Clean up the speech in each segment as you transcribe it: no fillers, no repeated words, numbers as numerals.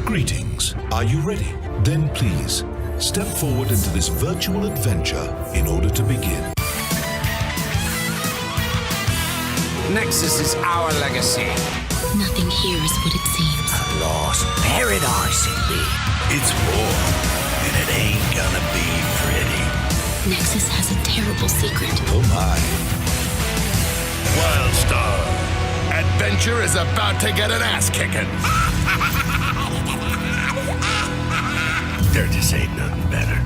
Greetings. Are you ready? Then please, step forward into this virtual adventure in order to begin. Nexus is our legacy. Nothing here is what it seems. A lost paradise indeed. It's war, and it ain't gonna be pretty. Nexus has a terrible secret. Oh my. Wildstar. Adventure is about to get an ass kicking. There just ain't nothing better.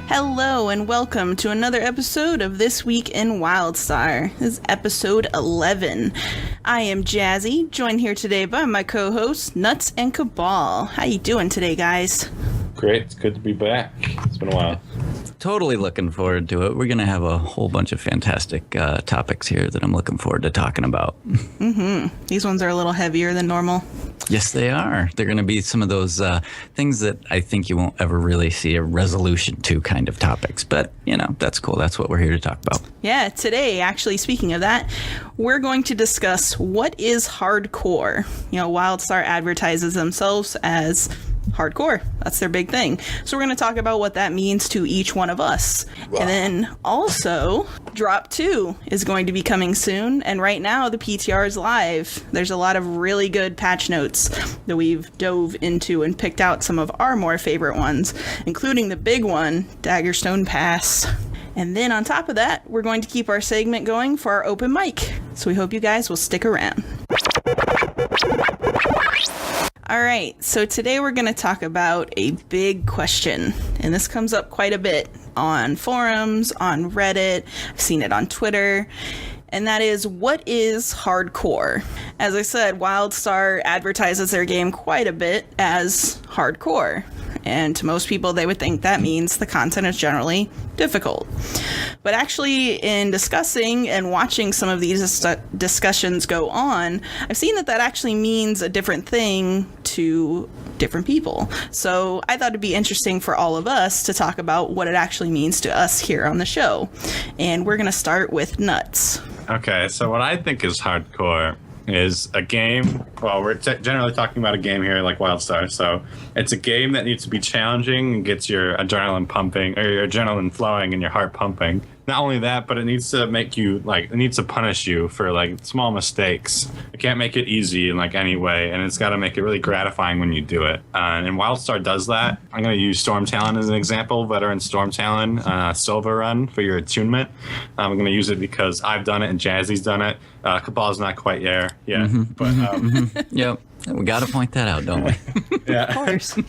Hello and welcome to another episode of This Week in Wildstar. This is episode 11. I am Jazzy, joined here today by my co-hosts Nuttz and Cabal. How you doing today, guys? Great, it's good to be back. It's been a while. Totally looking forward to it. We're going to have a whole bunch of fantastic topics here that I'm looking forward to talking about. Mm-hmm. These ones are a little heavier than normal. Yes, they are. They're going to be some of those things that I think you won't ever really see a resolution to kind of topics. But, you know, that's cool. That's what we're here to talk about. Yeah, today, actually, speaking of that, we're going to discuss what is hardcore. You know, Wildstar advertises themselves as hardcore. That's their big thing. So we're going to talk about what that means to each one of us. Wow. And then also, Drop 2 is going to be coming soon. And right now, the PTR is live. There's a lot of really good patch notes that we've dove into and picked out some of our more favorite ones, including the big one, Daggerstone Pass. And then on top of that, we're going to keep our segment going for our open mic. So we hope you guys will stick around. All right, so today we're going to talk about a big question, and this comes up quite a bit on forums, on Reddit, I've seen it on Twitter, and that is, what is hardcore? As I said, Wildstar advertises their game quite a bit as hardcore, and to most people they would think that means the content is generally difficult. But actually, in discussing and watching some of these discussions go on, I've seen that actually means a different thing to different people. So I thought it'd be interesting for all of us to talk about what it actually means to us here on the show. And we're going to start with Nuttz. Okay, so what I think is hardcore is a game. Well, we're generally talking about a game here like Wildstar. So it's a game that needs to be challenging and gets your adrenaline pumping, or your adrenaline flowing and your heart pumping. Not only that, but it needs to make you, it needs to punish you for, small mistakes. It can't make it easy in, any way, and it's got to make it really gratifying when you do it. And Wildstar does that. I'm going to use Storm Talon as an example, Veteran Storm Talon, Silver Run for your attunement. I'm going to use it because I've done it and Jazzy's done it. Cabal's not quite there yet. Mm-hmm. But, Yep, we got to point that out, don't we? Yeah. Of course.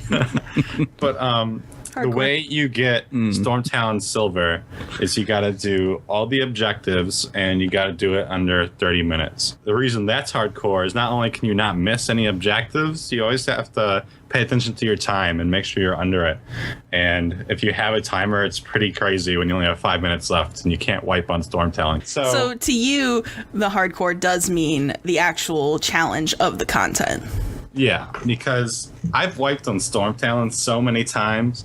But, the way you get Storm Talon Silver is you got to do all the objectives and you got to do it under 30 minutes. The reason that's hardcore is not only can you not miss any objectives, you always have to pay attention to your time and make sure you're under it. And if you have a timer, it's pretty crazy when you only have 5 minutes left and you can't wipe on Storm Talon. So to you, the hardcore does mean the actual challenge of the content. Yeah, because I've wiped on Storm Talon so many times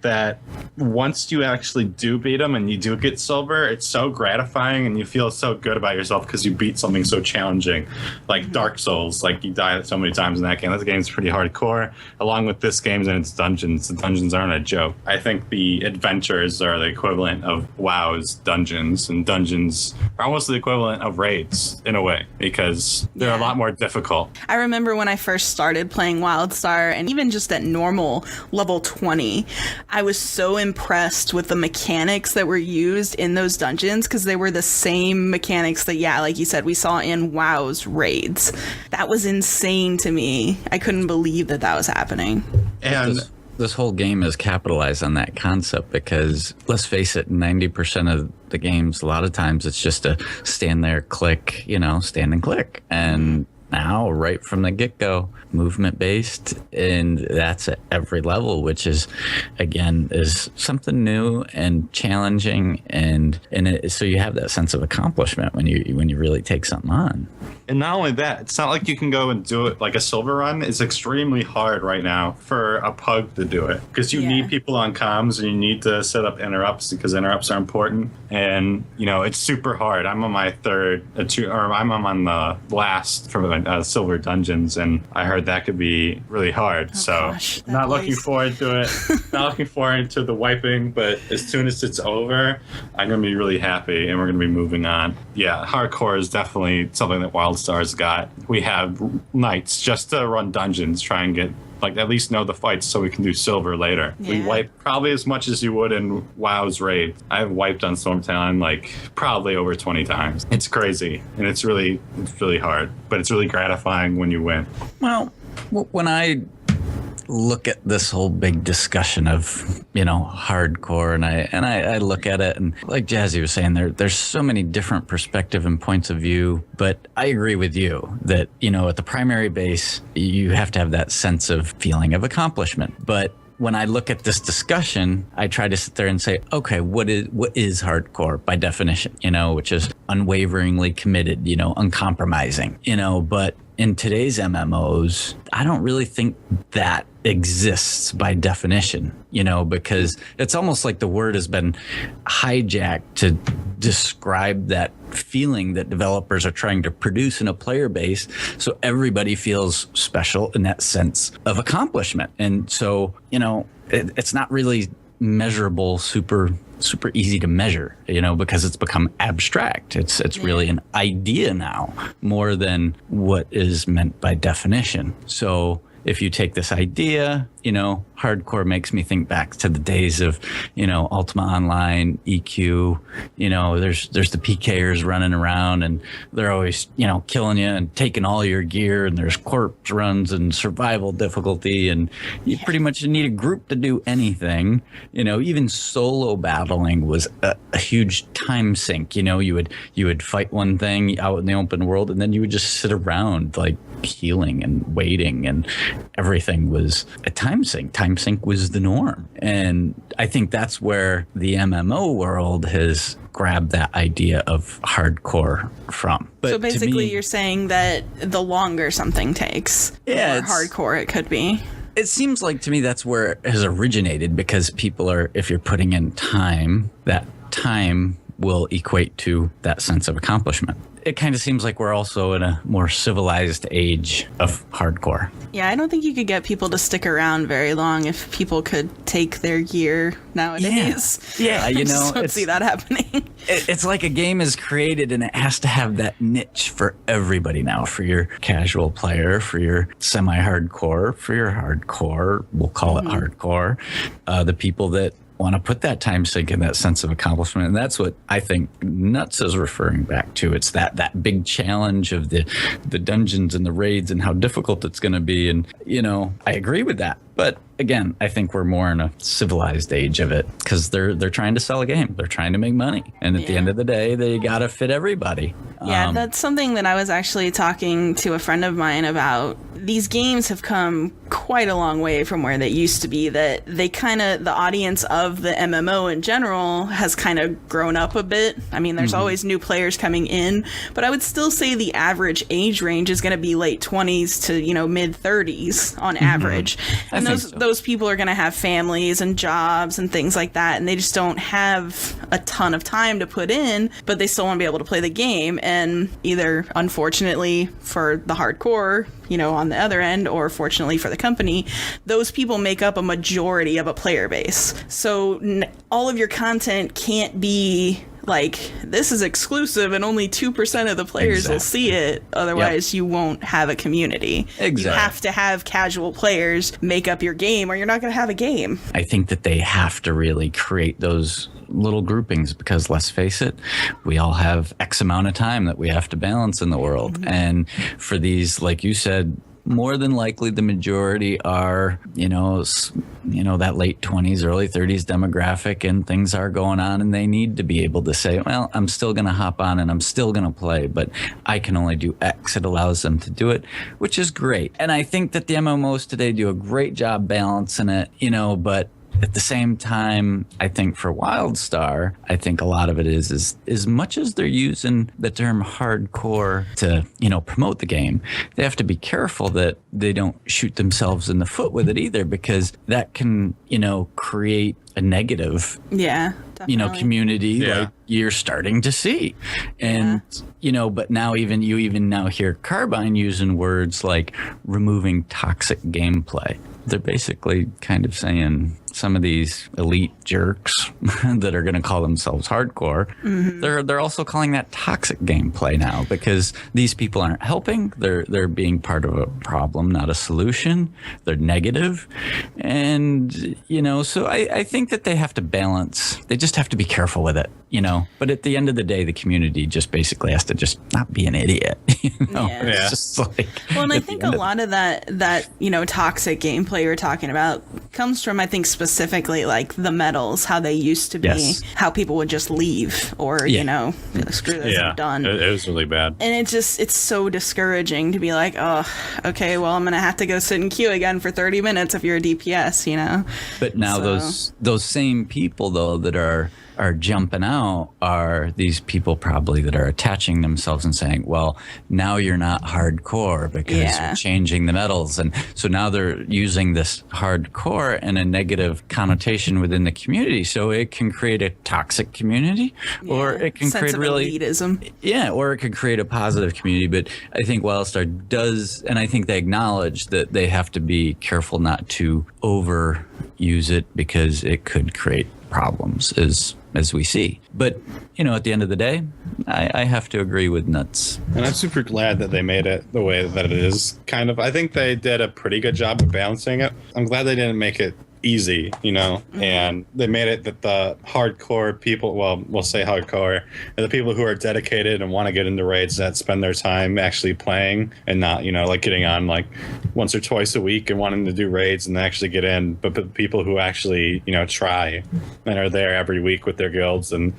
that once you actually do beat them and you do get silver, it's so gratifying and you feel so good about yourself because you beat something so challenging, like Dark Souls. You die so many times in that game. That game's pretty hardcore, along with this game and its dungeons. The dungeons aren't a joke. I think the adventures are the equivalent of WoW's dungeons, and dungeons are almost the equivalent of raids in a way because they're a lot more difficult. I remember when I first started playing Wildstar, and even just at normal level 20, I was so impressed with the mechanics that were used in those dungeons, because they were the same mechanics that, like you said, we saw in WoW's raids. That was insane to me. I couldn't believe that was happening. And this whole game is capitalized on that concept because, let's face it, 90% of the games, a lot of times it's just a stand there, click, stand and click. And now, right from the get-go, movement-based, and that's at every level, which is, again, is something new and challenging, and so you have that sense of accomplishment when you really take something on. And not only that, it's not like you can go and do it like a silver run. It's extremely hard right now for a pug to do it because you need people on comms and you need to set up interrupts because interrupts are important. And, it's super hard. I'm on my I'm on the last for my silver dungeons, and I heard that could be really hard. Gosh, not looking forward to it. Not looking forward to the wiping, but as soon as it's over, I'm going to be really happy, and we're going to be moving on. Yeah, hardcore is definitely something that Wildstar's got. We have nights just to run dungeons, try and get at least know the fights so we can do silver later. Yeah. We wipe probably as much as you would in WoW's raid. I've wiped on Stormtown probably over 20 times. It's crazy, and it's really hard, but it's really gratifying when you win. Well, when I look at this whole big discussion of hardcore, and I look at it, and like Jazzy was saying, there's so many different perspective and points of view, but I agree with you that at the primary base you have to have that sense of feeling of accomplishment. But when I look at this discussion, I try to sit there and say, okay, what is hardcore by definition, which is unwaveringly committed, uncompromising, but in today's MMOs, I don't really think that exists by definition, because it's almost like the word has been hijacked to describe that feeling that developers are trying to produce in a player base, so everybody feels special in that sense of accomplishment. And so, it's not really measurable, super easy to measure, because it's become abstract. It's really an idea now more than what is meant by definition. So if you take this idea, hardcore makes me think back to the days of, Ultima Online, EQ, there's the PKers running around, and they're always, killing you and taking all your gear, and there's corpse runs and survival difficulty, and you pretty much need a group to do anything. Even solo battling was a huge time sink. You would fight one thing out in the open world, and then you would just sit around healing and waiting, and everything was a time sink. Time sink was the norm. And I think that's where the MMO world has grabbed that idea of hardcore from. But so basically you're saying that the longer something takes, the more hardcore it could be. It seems like to me that's where it has originated, because people are, if you're putting in time, that time will equate to that sense of accomplishment. It kind of seems like we're also in a more civilized age of hardcore. Yeah, I don't think you could get people to stick around very long if people could take their gear nowadays. Yeah, I just don't see that happening. It's like a game is created and it has to have that niche for everybody now, for your casual player, for your semi-hardcore, for your hardcore, we'll call it hardcore, the people that want to put that time sink in that sense of accomplishment. And that's what I think Nuttz is referring back to. It's that big challenge of the dungeons and the raids and how difficult it's going to be. And, I agree with that. But again, I think we're more in a civilized age of it, because they're trying to sell a game. They're trying to make money. And at the end of the day, they got to fit everybody. Yeah, that's something that I was actually talking to a friend of mine about. These games have come quite a long way from where they used to be, that they the audience of the MMO in general has kind of grown up a bit. I mean, there's always new players coming in, but I would still say the average age range is going to be late 20s to, mid 30s on average. And those people are going to have families and jobs and things like that, and they just don't have a ton of time to put in, but they still want to be able to play the game. And either, unfortunately for the hardcore, on the other end, or fortunately for the company, those people make up a majority of a player base. So all of your content can't be this is exclusive and only 2% of the players will see it. Otherwise, you won't have a community. Exactly. You have to have casual players make up your game, or you're not going to have a game. I think that they have to really create those little groupings, because let's face it, we all have X amount of time that we have to balance in the world. And for these, like you said, more than likely the majority are, that late 20s, early 30s demographic, and things are going on, and they need to be able to say, well, I'm still going to hop on and I'm still going to play, but I can only do X. It allows them to do it, which is great. And I think that the MMOs today do a great job balancing it, but at the same time, I think for Wildstar, I think a lot of it is as much as they're using the term hardcore to, promote the game, they have to be careful that they don't shoot themselves in the foot with it either, because that can, create a negative. Yeah, Definitely. community Yeah. like you're starting to see. And, but now you even now hear Carbine using words like removing toxic gameplay. They're basically kind of saying some of these elite jerks that are going to call themselves hardcore, they're also calling that toxic gameplay now because these people aren't helping. They're being part of a problem, not a solution. They're negative. And, so I think that they have to balance. They just have to be careful with it, But at the end of the day, the community just basically has to just not be an idiot, Yeah. It's just like... Well, and I at the think end a of- lot of that toxic gameplay you're talking about comes from, I think, specifically like the medals, how they used to be, Yes. how people would just leave or, be like, screw this, I'm done. It was really bad. And it's so discouraging to be like, oh, okay, well, I'm going to have to go sit in queue again for 30 minutes if you're a DPS, But now those same people though that are jumping out are these people probably that are attaching themselves and saying, well, now you're not hardcore because you're changing the medals. And so now they're using this hardcore in a negative connotation within the community. So it can create a toxic community or it can Sense create of really elitism. Yeah, or it could create a positive community. But I think Wildstar does, and I think they acknowledge that they have to be careful not to overuse it because it could create problems as we see. But, at the end of the day, I have to agree with Nuttz. And I'm super glad that they made it the way that it is, kind of. I think they did a pretty good job of balancing it. I'm glad they didn't make it easy, and they made it that the hardcore people, well, we'll say hardcore, and the people who are dedicated and want to get into raids that spend their time actually playing and not, like getting on like once or twice a week and wanting to do raids and actually get in, but the people who actually, try and are there every week with their guilds and,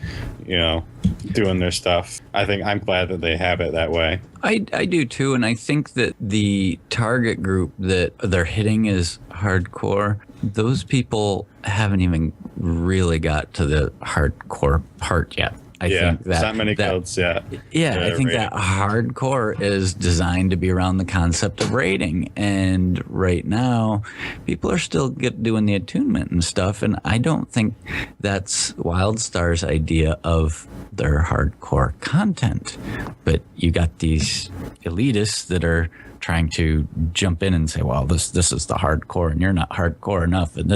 doing their stuff. I think I'm glad that they have it that way. I do too, and I think that the target group that they're hitting is hardcore. Those people haven't even really got to the hardcore part yet. I think there's not many guilds yet. Yeah, I think that hardcore is designed to be around the concept of raiding. And right now, people are still doing the attunement and stuff. And I don't think that's Wildstar's idea of their hardcore content. But you got these elitists that are trying to jump in and say, well, this is the hardcore and you're not hardcore enough and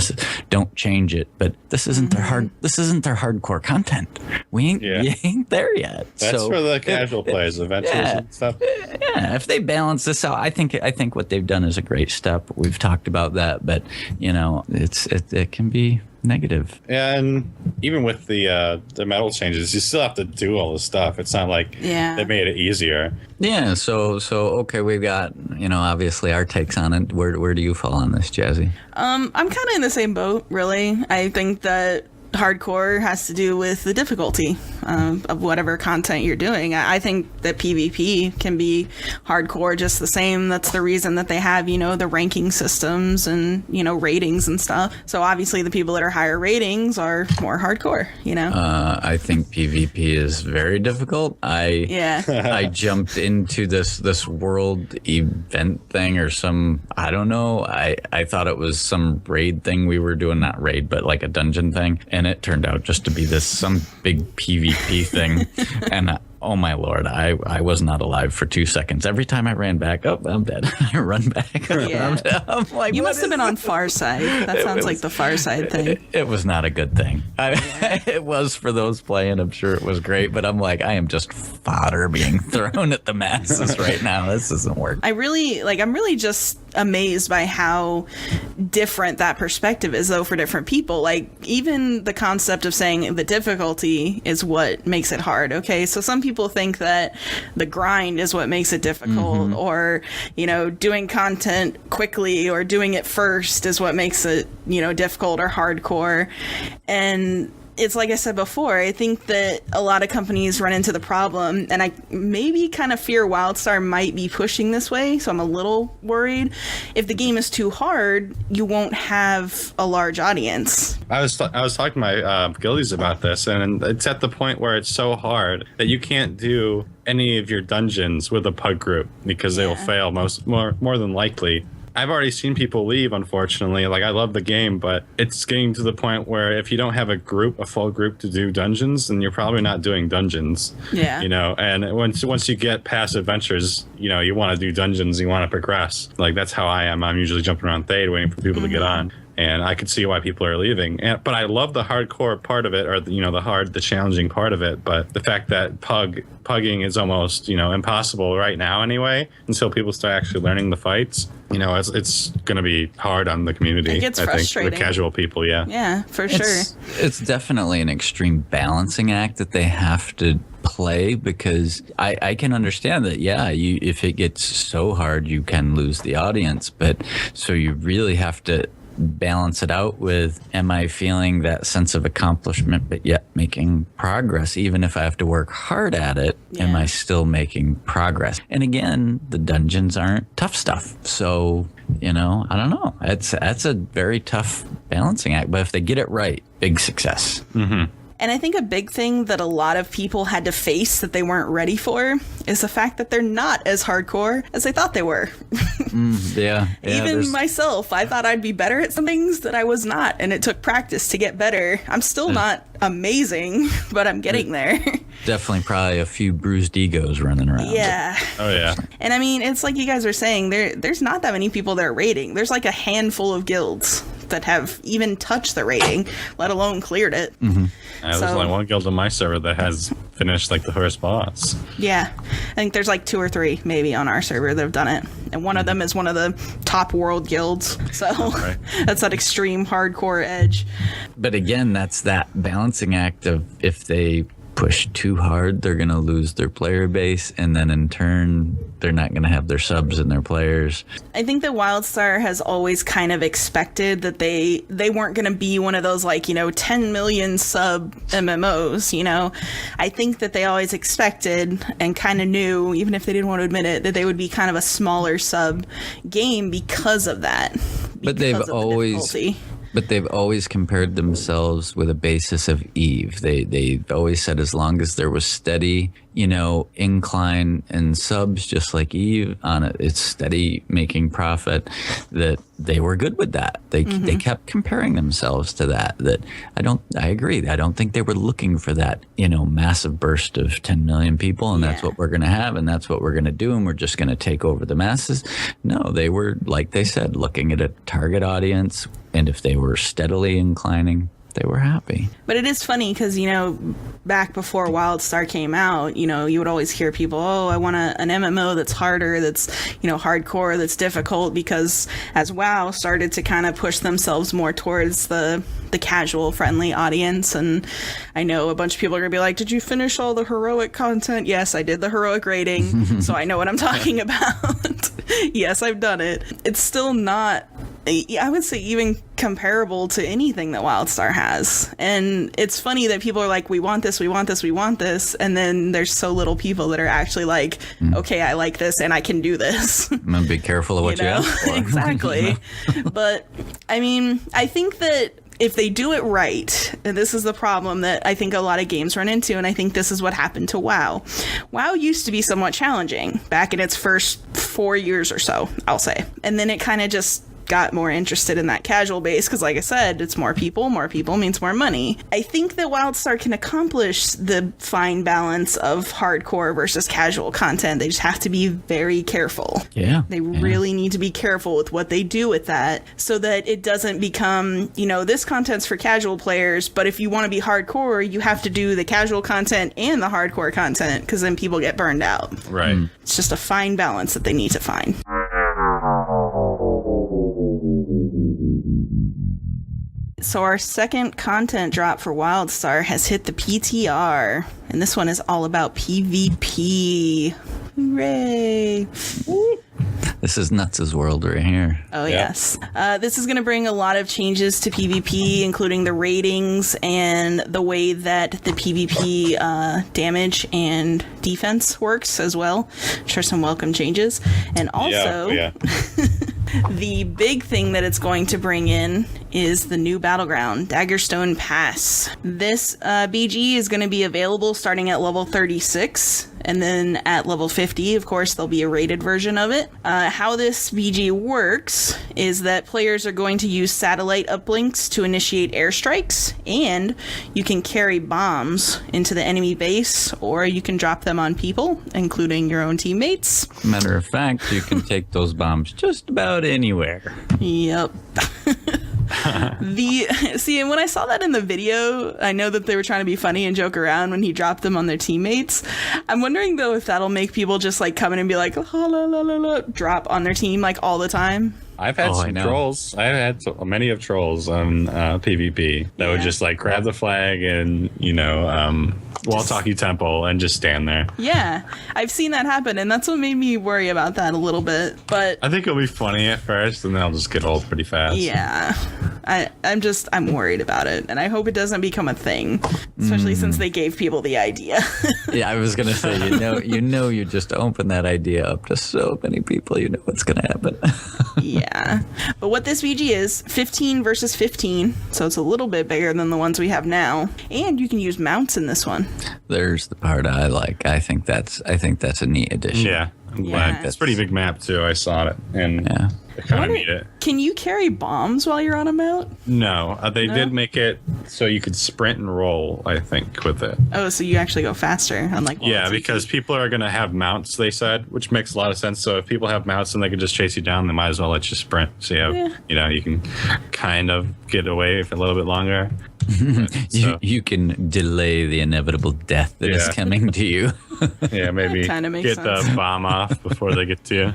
don't change it. But this isn't their hardcore content. You ain't there yet. That's for the casual players, adventures and stuff. Yeah, if they balance this out, I think what they've done is a great step. We've talked about that, but it can be negative. Yeah, and even with the medal changes, you still have to do all this stuff. It's not like they made it easier. Yeah, so okay, we've got obviously our takes on it. Where do you fall on this, Jazzy? I'm kind of in the same boat, really. I think that hardcore has to do with the difficulty of whatever content you're doing. I think that PvP can be hardcore just the same. That's the reason that they have, the ranking systems and, ratings and stuff. So obviously the people that are higher ratings are more hardcore, I think PvP is very difficult. I jumped into this world event thing or some, I don't know. I thought it was some raid thing we were doing, not raid, but like a dungeon thing. And it turned out just to be some big PvP thing. And oh my lord, I was not alive for 2 seconds. Every time I ran back, I'm dead. I run back. I'm like, you must have been on Farside. That sounds like the Farside thing. It was not a good thing. It was for those playing. I'm sure it was great, but I'm like, I am just fodder being thrown at the masses right now. This doesn't work. I'm really just amazed by how different that perspective is, though, for different people. Like, even the concept of saying the difficulty is what makes it hard. Okay, so some people think that the grind is what makes it difficult, or doing content quickly or doing it first is what makes it difficult or hardcore. And it's like I said before, I think that a lot of companies run into the problem, and I maybe kind of fear Wildstar might be pushing this way, so I'm a little worried. If the game is too hard, you won't have a large audience. I was talking to my guildies about this, and it's at the point where it's so hard that you can't do any of your dungeons with a pug group because they will fail more than likely. I've already seen people leave, unfortunately. Like, I love the game, but it's getting to the point where if you don't have a full group to do dungeons, then you're probably not doing dungeons. Yeah. You know, and once you get past adventures, you know, you want to do dungeons, you want to progress. Like, that's how I am. I'm usually jumping around Thade waiting for people to get on. And I could see why people are leaving. But I love the hardcore part of it, or, you know, the challenging part of it. But the fact that pugging is almost, you know, impossible right now anyway, until people start actually learning the fights, you know, it's going to be hard on the community. It gets I frustrating. think, the casual people, yeah. Yeah, for sure. It's definitely an extreme balancing act that they have to play, because I can understand that, if it gets so hard, you can lose the audience. But so you really have to balance it out with, am I feeling that sense of accomplishment but yet making progress? Even if I have to work hard at it, am I still making progress? And again, the dungeons aren't tough stuff, so, you know, I don't know, that's a very tough balancing act, but if they get it right, big success. And I think a big thing that a lot of people had to face that they weren't ready for is the fact that they're not as hardcore as they thought they were. Even myself, I thought I'd be better at some things that I was not, and it took practice to get better. I'm still not amazing, but I'm getting there. Definitely probably a few bruised egos running around. Yeah. Oh, yeah. And I mean, it's like you guys are saying, there's not that many people that are raiding. There's like a handful of guilds that have even touched the rating, let alone cleared it. There's only one guild on my server that has finished like the first boss. Yeah, I think there's like 2 or 3 maybe on our server that have done it, and one of them is one of the top world guilds, so that's that extreme hardcore edge. But again, that's that balancing act of, if they push too hard, they're going to lose their player base, and then in turn, they're not going to have their subs and their players. I think that Wildstar has always kind of expected that they weren't going to be one of those, like, you know, 10 million sub MMOs, you know. I think that they always expected and kind of knew, even if they didn't want to admit it, that they would be kind of a smaller sub game because of that. But they've always compared themselves with a basis of Eve. They've always said, as long as there was steady, you know, incline and subs, just like Eve on it, it's steady making profit, that they were good with that. They kept comparing themselves to that. I agree. I don't think they were looking for that, you know, massive burst of 10 million people, and that's what we're going to have, and that's what we're going to do, and we're just going to take over the masses. No, they were, like they said, looking at a target audience, and if they were steadily inclining, they were happy. But it is funny because, you know, back before Wildstar came out, you know, you would always hear people, I want an MMO that's harder, that's, you know, hardcore, that's difficult, because as WoW started to kind of push themselves more towards the casual friendly audience. And I know a bunch of people are gonna be like, did you finish all the heroic content? Yes, I did the heroic rating, so I know what I'm talking about. Yes, I've done it. It's still not, I would say, even comparable to anything that Wildstar has. And it's funny that people are like, we want this, we want this, we want this, and then there's so little people that are actually like, okay, I like this and I can do this. I'm gonna be careful of what you ask for. Exactly. But I mean, I think that if they do it right, and this is the problem that I think a lot of games run into, and I think this is what happened to WoW. WoW used to be somewhat challenging back in its first 4 years or so, I'll say. And then it kind of just got more interested in that casual base because, like I said, it's more people means more money. I think that Wildstar can accomplish the fine balance of hardcore versus casual content. They just have to be very careful. They really need to be careful with what they do with that, so that it doesn't become, you know, this content's for casual players, but if you want to be hardcore, you have to do the casual content and the hardcore content, because then people get burned out. It's just a fine balance that they need to find. So our second content drop for Wildstar has hit the PTR, and this one is all about PvP. Hooray! This is Nuttz' world right here. Oh, yes. This is going to bring a lot of changes to PvP, including the ratings and the way that the PvP day and defense works as well. I'm sure some welcome changes. And also, the big thing that it's going to bring in is the new battleground, Daggerstone Pass. This BG is going to be available starting at level 36, And then at level 50, of course, there'll be a rated version of it. How this VG works is that players are going to use satellite uplinks to initiate airstrikes, and you can carry bombs into the enemy base, or you can drop them on people, including your own teammates. Matter of fact, you can take those bombs just about anywhere. Yep. And when I saw that in the video, I know that they were trying to be funny and joke around when he dropped them on their teammates. I'm wondering though if that'll make people just like come in and be like, la, la, la, la, la, drop on their team like all the time. I've had some trolls. I've had many of trolls on PvP that would just like grab the flag and, Waltalkie Temple and just stand there. Yeah, I've seen that happen, and that's what made me worry about that a little bit. But I think it'll be funny at first, and then I'll just get old pretty fast. Yeah, I'm worried about it, and I hope it doesn't become a thing, especially since they gave people the idea. Yeah, I was gonna say, you just open that idea up to so many people, you know what's gonna happen. Yeah, but what this VG is, 15 versus 15, so it's a little bit bigger than the ones we have now, and you can use mounts in this one. There's the part I like. I think that's a neat addition. Yeah, I'm glad. It's a pretty big map too. I saw it, and I kind of need it. Can you carry bombs while you're on a mount? No, they did make it so you could sprint and roll, I think, with it. Oh, so you actually go faster, unlike because people are going to have mounts, they said, which makes a lot of sense. So if people have mounts and they can just chase you down, they might as well let you sprint. So you can kind of get away for a little bit longer. You can delay the inevitable death that is coming to you. Yeah, maybe get the bomb off before they get to you.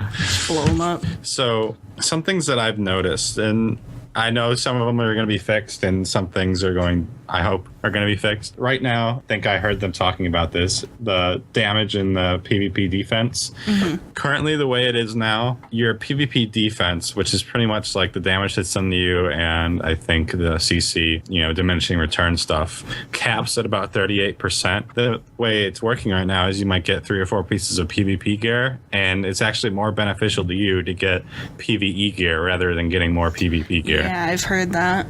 Blow them up. So some things that I've noticed, and I know some of them are going to be fixed and some things I hope are going to be fixed. Right now, I think I heard them talking about this, the damage in the PvP defense. Mm-hmm. Currently, the way it is now, your PvP defense, which is pretty much like the damage that's done to you and I think the CC, diminishing return stuff, caps at about 38%. The way it's working right now is you might get 3 or 4 pieces of PvP gear, and it's actually more beneficial to you to get PvE gear rather than getting more PvP gear. Yeah, I've heard that.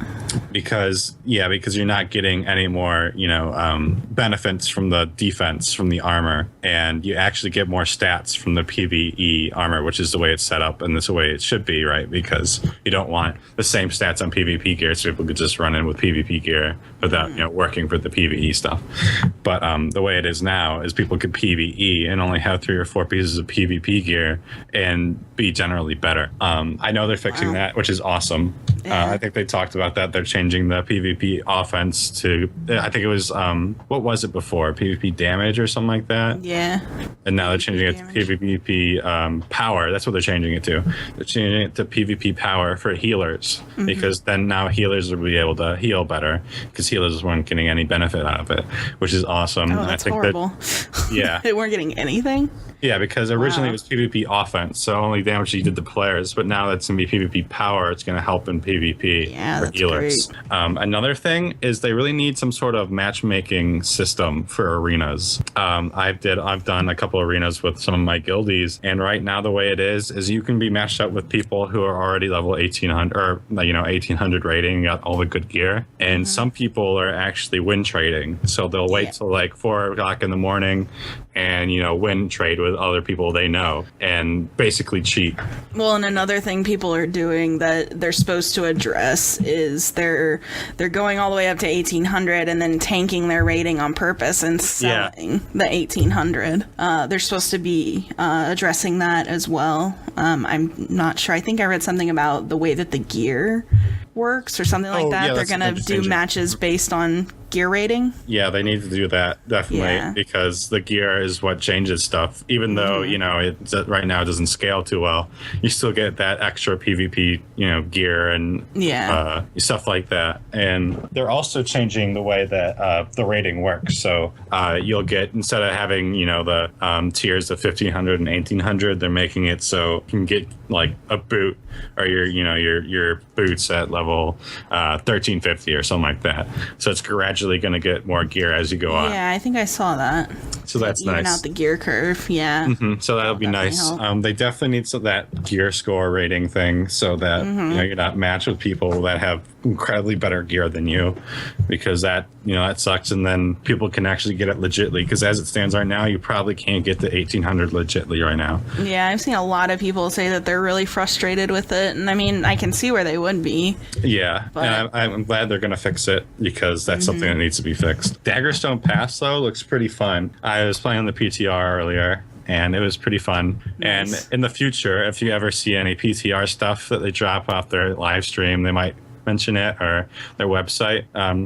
Because you're not getting any more, benefits from the defense, from the armor, and you actually get more stats from the PvE armor, which is the way it's set up, and this is the way it should be, right? Because you don't want the same stats on PvP gear, so people could just run in with PvP gear without, working for the PvE stuff. But the way it is now is people could PvE and only have 3 or 4 pieces of PvP gear and be generally better. I know they're fixing that, which is awesome. I think they talked about that. They're changing the PvP offense to, I think it was, what was it before? PvP damage or something like that? Yeah. And now they're changing it to PvP power. That's what they're changing it to. They're changing it to PvP power for healers, because then now healers will be able to heal better, because healers weren't getting any benefit out of it, which is awesome. Oh, that's horrible. They weren't getting anything? Yeah, because originally it was PvP offense, so only damage you did to players, but now that's going to be PvP power. It's going to help in PvP for healers. Great. Another thing is they really need some sort of matchmaking system for arenas. I've done a couple arenas with some of my guildies, and right now the way it is you can be matched up with people who are already level 1800 or 1800 rating, got all the good gear, and some people are actually win trading, so they'll wait till like 4 o'clock in the morning and win trade with other people they know and basically cheat. Well, and another thing people are doing that they're supposed to address is they're going all the way up to 1800 and then tanking their rating on purpose and selling the 1800. They're supposed to be addressing that as well. I'm not sure. I think I read something about the way that the gear works or something like that. They're going to do matches based on gear rating. Yeah, they need to do that, definitely, because the gear is what changes stuff. Even though, it right now it doesn't scale too well, you still get that extra PvP, gear and stuff like that. And they're also changing the way that the rating works. So you'll get, instead of having, the tiers of 1500 and 1800, they're making it so you can get like a boot or your boots at level 1350 or something like that. So it's gradually gradually going to get more gear as you go on. Yeah, I think I saw that. So that's Even nice. out the gear curve, yeah. So that'll be nice. help. They definitely need that gear score rating thing so that you're not matched with people that have incredibly better gear than you, because that sucks. And then people can actually get it legitly, because as it stands right now, you probably can't get the 1800 legitly right now. Yeah, I've seen a lot of people say that they're really frustrated with it, and I mean, I can see where they would be. Yeah, But- and I'm glad they're going to fix it, because that's something that needs to be fixed. Daggerstone Pass, though, looks pretty fun. I was playing on the PTR earlier, and it was pretty fun. Nice. And in the future, if you ever see any PTR stuff that they drop off their live stream, they might mention it, or their website.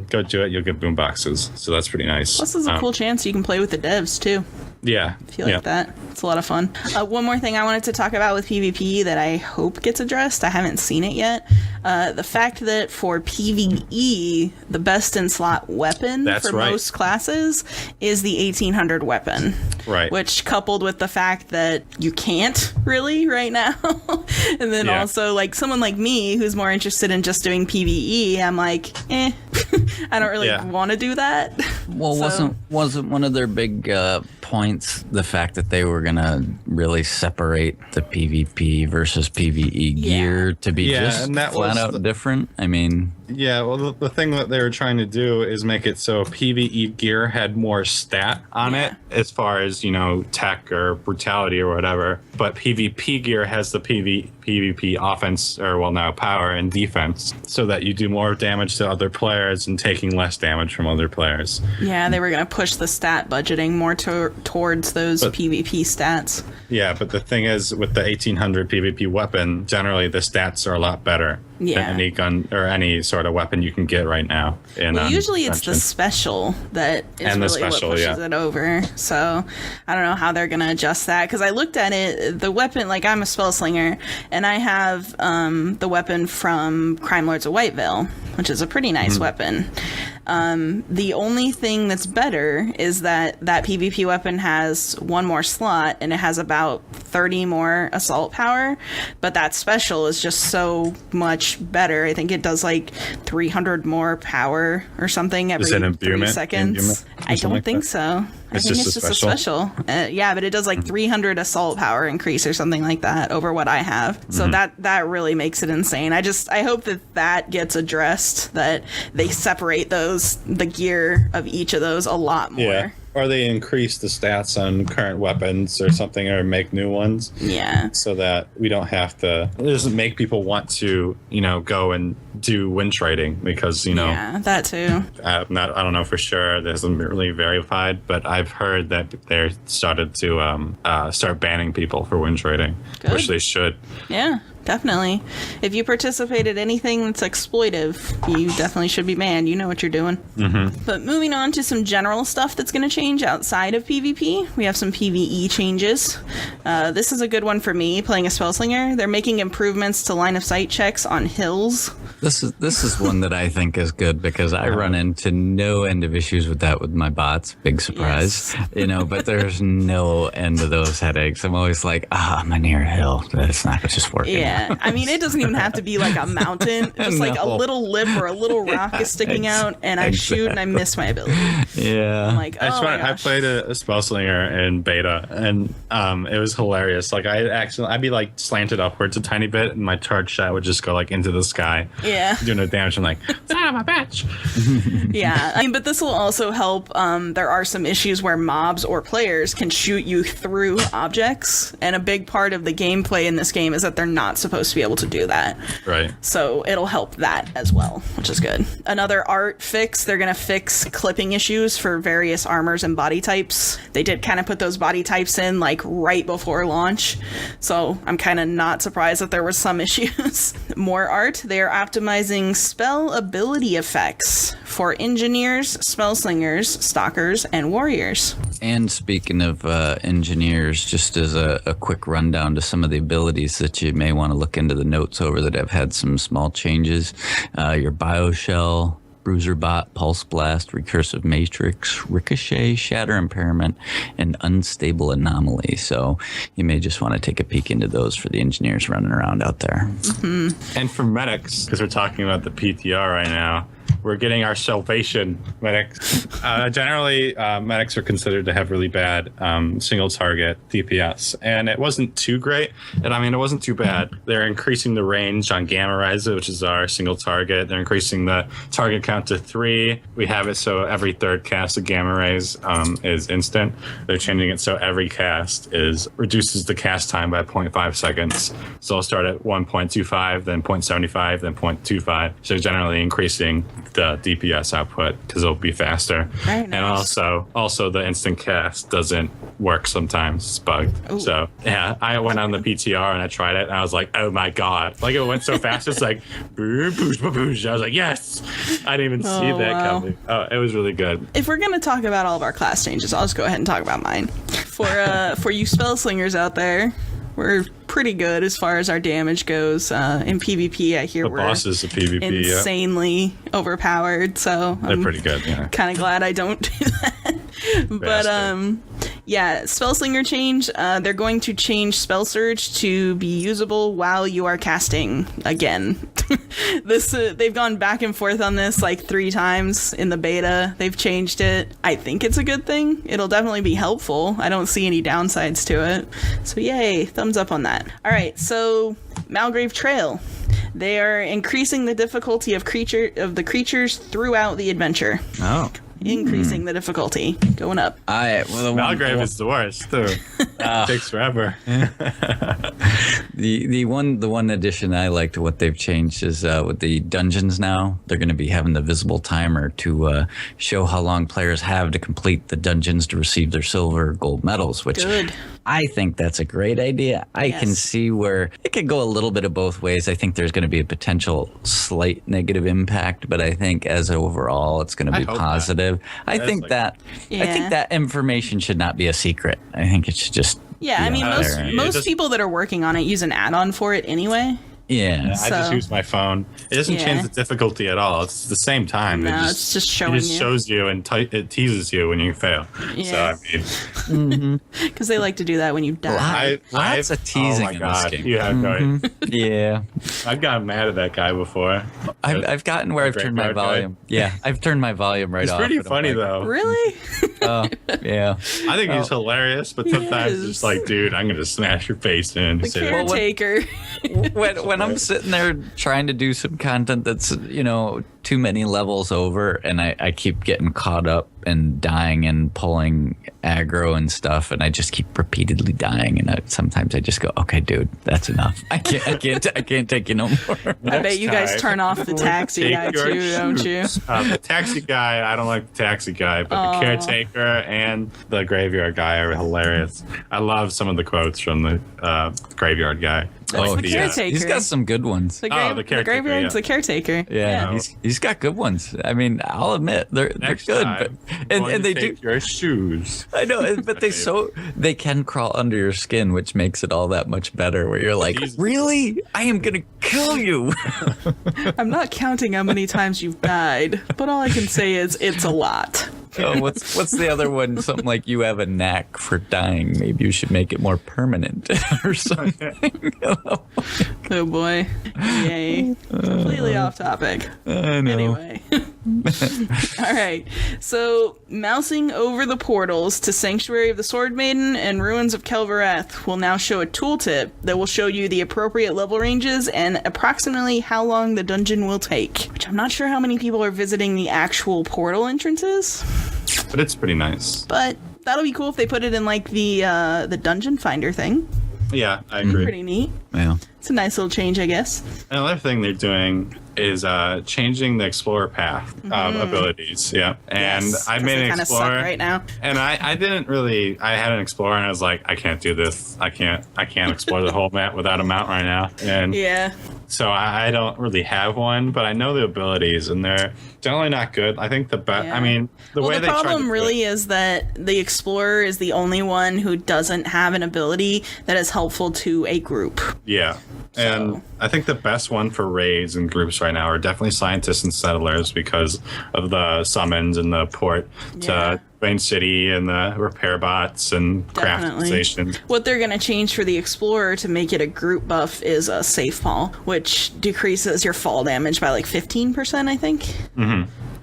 Go do it. You'll get boom boxes. So that's pretty nice. Plus, there's a cool chance you can play with the devs, too. Yeah. If you like that. It's a lot of fun. One more thing I wanted to talk about with PvP that I hope gets addressed. I haven't seen it yet. The fact that for PvE, the best in slot weapon most classes is the 1800 weapon. Right. Which, coupled with the fact that you can't really right now, and then also like someone like me who's more interested in just doing PvE, I'm like, I don't really want to do that. Well, wasn't one of their big points the fact that they were gonna really separate the PvP versus PvE gear to be just and that flat was out different? I mean, yeah, well, the thing that they were trying to do is make it so PvE gear had more stat on it, as far as, tech or brutality or whatever. But PvP gear has the PvP offense, or well, now power and defense, so that you do more damage to other players and taking less damage from other players. Yeah, they were going to push the stat budgeting more towards those PvP stats. Yeah, but the thing is, with the 1800 PvP weapon, generally the stats are a lot better than any gun or any sort of weapon you can get right now. Usually it's the special that is really what pushes it over. So I don't know how they're going to adjust that, because I looked at it, the weapon, like I'm a spell slinger, and I have the weapon from Crime Lords of Whitevale, which is a pretty nice weapon. The only thing that's better is that PvP weapon has one more slot, and it has about 30 more assault power, but that special is just so much better. I think it does like 300 more power or something every 3 seconds. I don't think so. I think it's just a special. But it does like 300 assault power increase or something like that over what I have. So that really makes it insane. I hope that gets addressed, that they separate the gear of each of those a lot more. Yeah. Or they increase the stats on current weapons or something, or make new ones. Yeah. So that we don't have to. It doesn't make people want to, go and do winch rating, because, Yeah, that too. I don't know for sure. That hasn't been really verified, but I've heard that they started to start banning people for winch rating, which they should. Yeah. Definitely. If you participate in anything that's exploitive, you definitely should be banned. You know what you're doing. But moving on to some general stuff that's going to change outside of PvP, we have some PvE changes. This is a good one for me, playing a Spellslinger. They're making improvements to line of sight checks on hills. This is one that I think is good, because I run into no end of issues with that with my bots. Big surprise, but there's no end of those headaches. I'm always like, I'm near a hill. That's not just working. Yeah, I mean, it doesn't even have to be like a mountain. Just like a little lip or a little rock is sticking out, and I shoot and I miss my ability. Yeah. I'm like, I played a Spellslinger in beta, and it was hilarious. Like I'd be like slanted upwards a tiny bit, and my charge shot would just go like into the sky. Yeah. Doing no damage. I'm like, it's out of my patch. Yeah, I mean, but this will also help. There are some issues where mobs or players can shoot you through objects, and a big part of the gameplay in this game is that they're not supposed to be able to do that. Right. So it'll help that as well, which is good. Another art fix, they're going to fix clipping issues for various armors and body types. They did kind of put those body types in like right before launch, so I'm kind of not surprised that there were some issues. More art, they are optimizing spell ability effects for engineers, spell slingers, stalkers, and warriors. And speaking of engineers, just as a quick rundown to some of the abilities that you may want to look into the notes over that have had some small changes. Your Bioshell, Bruiser Bot, Pulse Blast, Recursive Matrix, Ricochet, Shatter Impairment, and Unstable Anomaly. So you may just want to take a peek into those for the engineers running around out there. And for medics, because we're talking about the PTR right now, we're getting our salvation medics. Generally, medics are considered to have really bad single target DPS, and it wasn't too great. And I mean, it wasn't too bad. They're increasing the range on Gamma Rise, which is our single target. They're increasing the target count to 3. We have it so every third cast of Gamma Rays is instant. They're changing it so every cast reduces the cast time by 0.5 seconds. So I'll start at 1.25, then 0.75, then 0.25. So generally increasing the DPS output because it'll be faster. Very nice. And also the instant cast doesn't work sometimes. It's bugged. Ooh. So yeah, I went on the PTR and I tried it and I was like, oh my god. Like it went so fast, it's like boosh, boosh, boosh. I was like, yes. I didn't even see that coming. Oh, it was really good. If we're gonna talk about all of our class changes, I'll just go ahead and talk about mine. For you spell slingers out there, we're pretty good as far as our damage goes. In PvP, I hear the we're bosses of PvP, insanely overpowered. So they're pretty good. Yeah, kind of glad I don't do that. But yeah, spell slinger change. They're going to change spell surge to be usable while you are casting again. They've gone back and forth on this like 3 times in the beta. They've changed it. I think it's a good thing. It'll definitely be helpful. I don't see any downsides to it. So yay, thumbs up on that. All right, so Malgrave Trail. They are increasing the difficulty of the creatures throughout the adventure. Oh. Increasing the difficulty, going up. Malgrave is the worst too. Takes forever. The one addition I liked what they've changed is with the dungeons now, they're going to be having the visible timer to show how long players have to complete the dungeons to receive their silver, gold medals, which Good. I think that's a great idea. I can see where it could go a little bit of both ways. I think there's going to be a potential slight negative impact, but I think as overall it's going to be positive. I think that information should not be a secret. I think it should just I mean most people that are working on it use an add-on for it anyway. Yeah, I just use my phone. It doesn't change the difficulty at all. It's the same time. No, it's just showing it just shows you and it teases you when you fail. Yeah. So I mean, because they like to do that when you die. Lots of teasing oh my in God, this game. you have no idea. Yeah, I've gotten mad at that guy before. I've gotten where I've turned my volume. Yeah, I've turned my volume right off. It's pretty funny though. Really? Yeah. I think he's hilarious, but sometimes it's like, dude, I'm gonna smash your face in. The caretaker. When I'm sitting there trying to do some content that's, too many levels over, and I keep getting caught up and dying and pulling aggro and stuff, and I just keep repeatedly dying, and sometimes I just go, okay, dude, that's enough. I can't take you no more. I bet you guys turn off the taxi guy too, don't you? The taxi guy, I don't like the taxi guy, but the caretaker and the graveyard guy are hilarious. I love some of the quotes from the graveyard guy. The caretaker. He's got some good ones. the caretaker, the graveyard's the caretaker. Yeah. He's got good ones. I mean, I'll admit they're good, but and they do your shoes. I know, but they can crawl under your skin, which makes it all that much better. Where you're like, really? I am gonna kill you. I'm not counting how many times you've died, but all I can say is it's a lot. Oh, what's the other one? Something like you have a knack for dying. Maybe you should make it more permanent or something. Oh boy. Yay. Completely off topic. I know. Anyway. All right. So, mousing over the portals to Sanctuary of the Sword Maiden and Ruins of Kel'Varath will now show a tooltip that will show you the appropriate level ranges and approximately how long the dungeon will take. Which I'm not sure how many people are visiting the actual portal entrances. But it's pretty nice. But that'll be cool if they put it in like the dungeon finder thing. Yeah, I agree. Pretty neat. Yeah. It's a nice little change, I guess. Another thing they're doing is changing the explorer path abilities. Yeah, and I made an explorer right now. And I didn't really. I had an explorer, and I was like, I can't do this. I can't explore the whole map without a mount right now. And yeah. So I don't really have one, but I know the abilities, and they're generally not good. I think the best. Yeah. I mean, the way they tried to problem really is that the explorer is the only one who doesn't have an ability that is helpful to a group. Yeah. And I think the best one for raids and groups right now are definitely scientists and settlers because of the summons and the port to Wayne City and the repair bots and craftization. What they're going to change for the explorer to make it a group buff is a safe fall, which decreases your fall damage by like 15%, I think.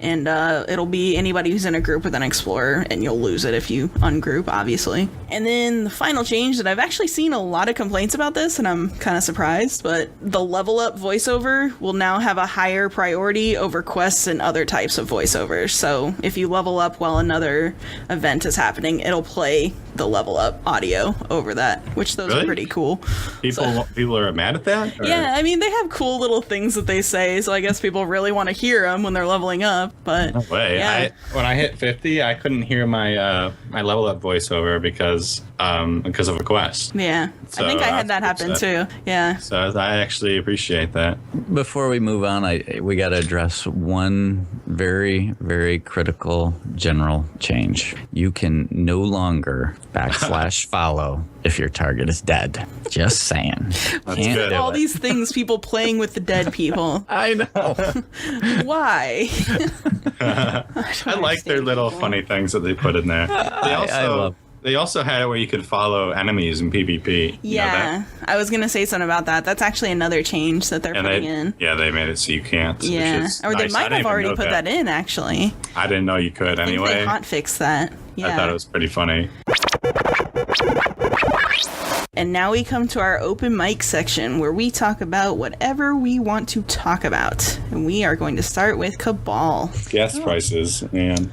and it'll be anybody who's in a group with an explorer, and you'll lose it if you ungroup, obviously. And then the final change that I've actually seen a lot of complaints about this, and I'm kind of surprised, but the level up voiceover will now have a higher priority over quests and other types of voiceovers. So if you level up while another event is happening, it'll play the level up audio over that, which those are pretty cool. People are mad at that? Or? Yeah, I mean, they have cool little things that they say, so I guess people really want to hear them when they're leveling up, but no way. yeah. When I hit 50, I couldn't hear my my level up voiceover because of a quest. Yeah, So I think I had that happen too. Yeah. So I actually appreciate that. Before we move on, we got to address one very, very critical general change. You can no longer /follow if your target is dead. Just saying. Can't good. do All it. these things, people playing with the dead people. I know. Why? I like their little funny things that they put in there. They also had it where you could follow enemies in PvP. You know Yeah, that? I was gonna say something about that. That's actually another change that they're putting in. Yeah, they made it so you can't. which Yeah, is or they nice. I might didn't have even already know put that in. Actually, I didn't know you could I think anyway. they hotfixed that. Yeah. I thought it was pretty funny. And now we come to our open mic section where we talk about whatever we want to talk about. And we are going to start with Cabal. Gas prices, man.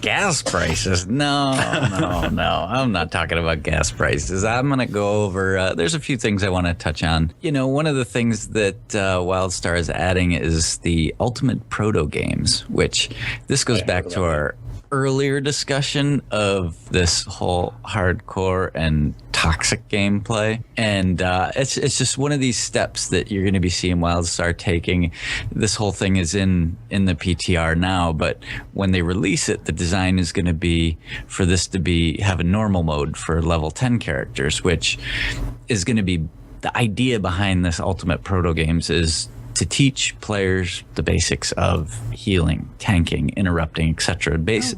Gas prices? No. I'm not talking about gas prices. I'm going to go over, there's a few things I want to touch on. You know, one of the things that Wildstar is adding is the Ultimate Proto games, which this goes back to our earlier discussion of this whole hardcore and toxic gameplay, and it's just one of these steps that you're going to be seeing Wildstar taking. This whole thing is in the PTR now, but when they release it, the design is going to be for this to have a normal mode for level 10 characters, which is going to be the idea behind this Ultimate Proto games is to teach players the basics of healing, tanking, interrupting, etc. These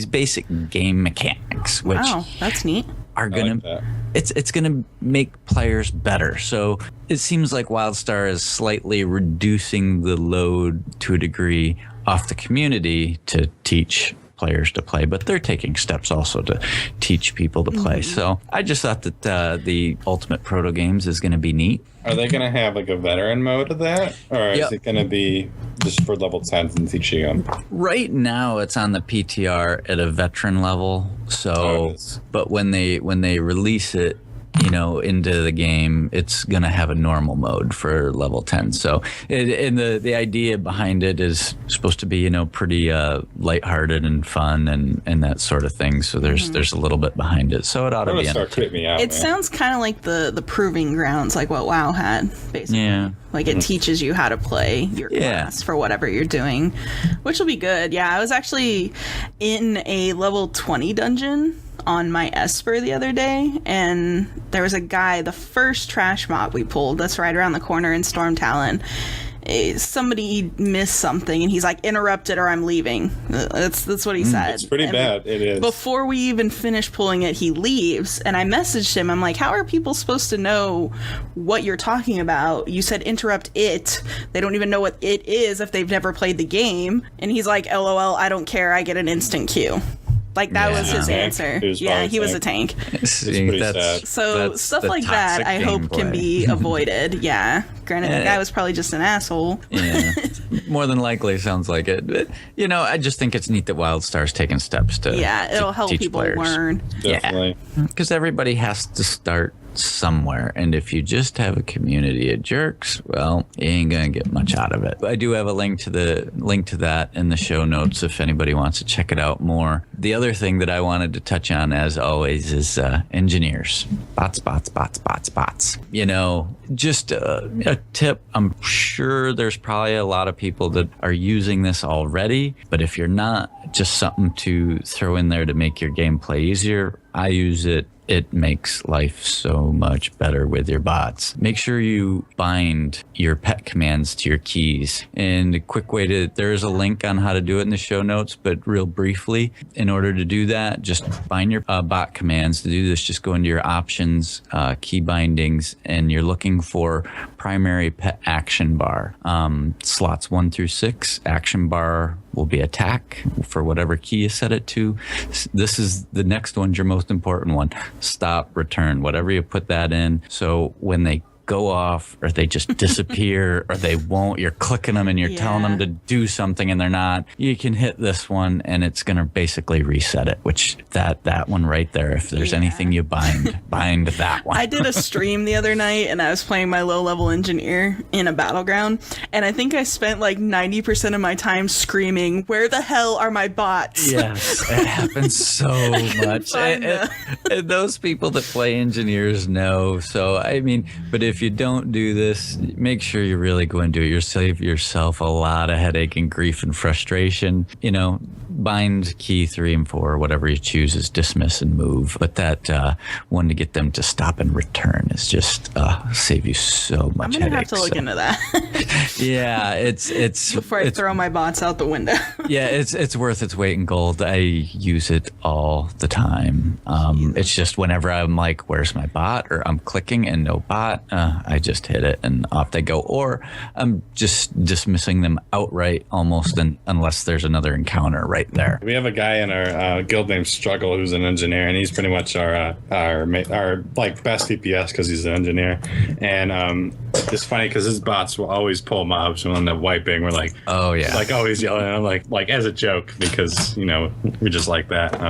basic game mechanics, which Wow, that's neat. are gonna it's gonna make players better. So it seems like Wildstar is slightly reducing the load to a degree off the community to teach players to play, but they're taking steps also to teach people to play. So I just thought that the Ultimate Proto games is going to be neat. Are they going to have like a veteran mode of that? Or is it going to be just for level 10s and teaching them? Right now it's on the PTR at a veteran level. So, but when they release it, you know, into the game, it's going to have a normal mode for level 10. So, and the idea behind it is supposed to be, you know, pretty lighthearted and fun and that sort of thing. So there's a little bit behind it. So it ought to be creeping me out. It sounds kind of like the proving grounds, like what WoW had, basically. Yeah. Like it teaches you how to play your class for whatever you're doing, which will be good. Yeah, I was actually in a level 20 dungeon on my Esper the other day, and there was a guy, the first trash mob we pulled, that's right around the corner in Storm Talon. Somebody missed something, and he's like, interrupted or I'm leaving. That's what he said. It's pretty bad. It is. Before we even finish pulling it, he leaves, and I messaged him. I'm like, how are people supposed to know what you're talking about? You said interrupt it. They don't even know what it is if they've never played the game. And he's like, LOL, I don't care. I get an instant queue. Like, that was his answer. He was a tank. See, that's So stuff like that, I hope, can be avoided. Yeah. Granted, the guy was probably just an asshole. Yeah. More than likely, sounds like it. But, you know, I just think it's neat that Wildstar's taking steps to it'll help teach people players. learn. Definitely. Because everybody has to start somewhere, and if you just have a community of jerks, well, you ain't gonna get much out of it. I do have a link to that in the show notes if anybody wants to check it out more. The other thing that I wanted to touch on, as always, is engineers. Bots. You know, just a tip. I'm sure there's probably a lot of people that are using this already, but if you're not, just something to throw in there to make your gameplay easier. I use it. It makes life so much better with your bots. Make sure you bind your pet commands to your keys. And a quick way there's a link on how to do it in the show notes, but real briefly, in order to do that, just bind your bot commands. To do this, just go into your options, key bindings, and you're looking for primary pet action bar. Slots 1 through 6, action bar will be attack for whatever key you set it to. This is the next one's your most important one. Stop, return, whatever you put that in. So when they go off or they just disappear or they won't, you're clicking them and you're telling them to do something and they're not, you can hit this one and it's going to basically reset it, which that one right there, if there's anything you bind that one. I did a stream the other night and I was playing my low-level engineer in a battleground, and I think I spent like 90% of my time screaming, "Where the hell are my bots?" Yes, it happens so much. And those people that play engineers know. So, I mean, but if you don't do this, make sure you really go and do it. You'll save yourself a lot of headache and grief and frustration. You know, bind key 3 and 4, whatever you choose, is dismiss and move. But that one to get them to stop and return is just save you so much headache. I'm gonna have to look into that. Yeah, it's before I throw my bots out the window. Yeah, it's worth its weight in gold. I use it all the time. It's just whenever I'm like, where's my bot? Or I'm clicking and no bot, I just hit it and off they go. Or I'm just dismissing them outright almost, unless there's another encounter right there. We have a guy in our guild named Struggle who's an engineer, and he's pretty much our like best DPS because he's an engineer. And it's funny because his bots will always pull mobs when they're wiping. We're like, oh yeah, like always yelling. I'm like as a joke because we just like that.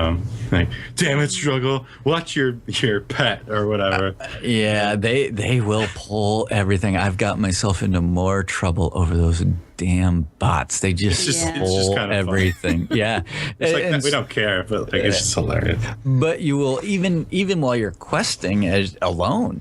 Like, damn it, Struggle, watch your pet or whatever. Yeah, they will pull everything. I've got myself into more trouble over those damn bots. They just pull everything. Yeah, it's like we don't care, but like, it's just hilarious. But you will even while you're questing alone,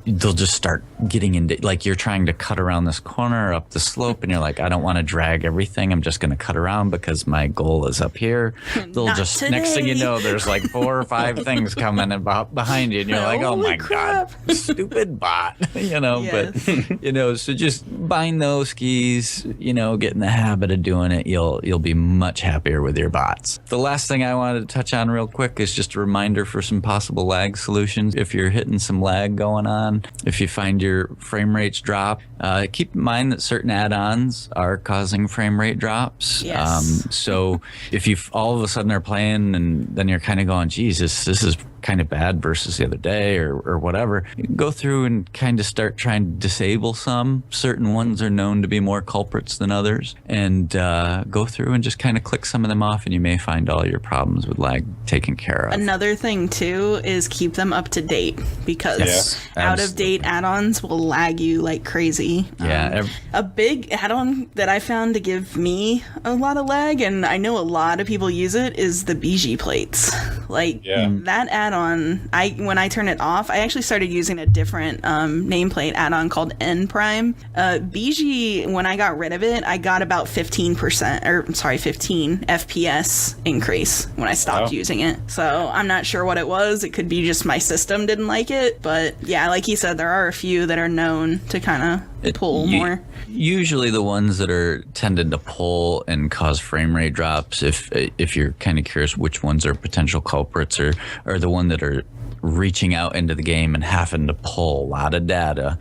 they'll just start getting into, like, you're trying to cut around this corner up the slope, and you're like, I don't want to drag everything. I'm just going to cut around because my goal is up here. They'll Not just today. Next thing you know, there's like 4 or 5 things coming about behind you, and you're like, oh my god, stupid bot. But so just bind those keys. Get in the habit of doing it. You'll be much happier with your bots. The last thing I wanted to touch on real quick is just a reminder for some possible lag solutions. If you're hitting some lag going on, if you find your frame rates drop, keep in mind that certain add-ons are causing frame rate drops. Yes. So if you all of a sudden are playing and then you're kind of going, Jesus, this is kind of bad versus the other day or whatever, you can go through and kind of start trying to disable some. Certain ones are known to be more culprits than others, and go through and just kind of click some of them off, and you may find all your problems with lag taken care of. Another thing too is keep them up to date, because out of date add-ons will lag you like crazy. A big add-on that I found to give me a lot of lag, and I know a lot of people use it, is the BG plates. Like that add-on, when I turn it off, I actually started using a different nameplate add-on called N Prime. BG, when I got rid of it, I got about 15 FPS increase when I stopped using it. So I'm not sure what it was. It could be just my system didn't like it, but yeah, like he said, there are a few that are known to kind of pull more. Usually the ones that are tended to pull and cause frame rate drops, if you're kind of curious which ones are potential culprits, or the one that are reaching out into the game and having to pull a lot of data,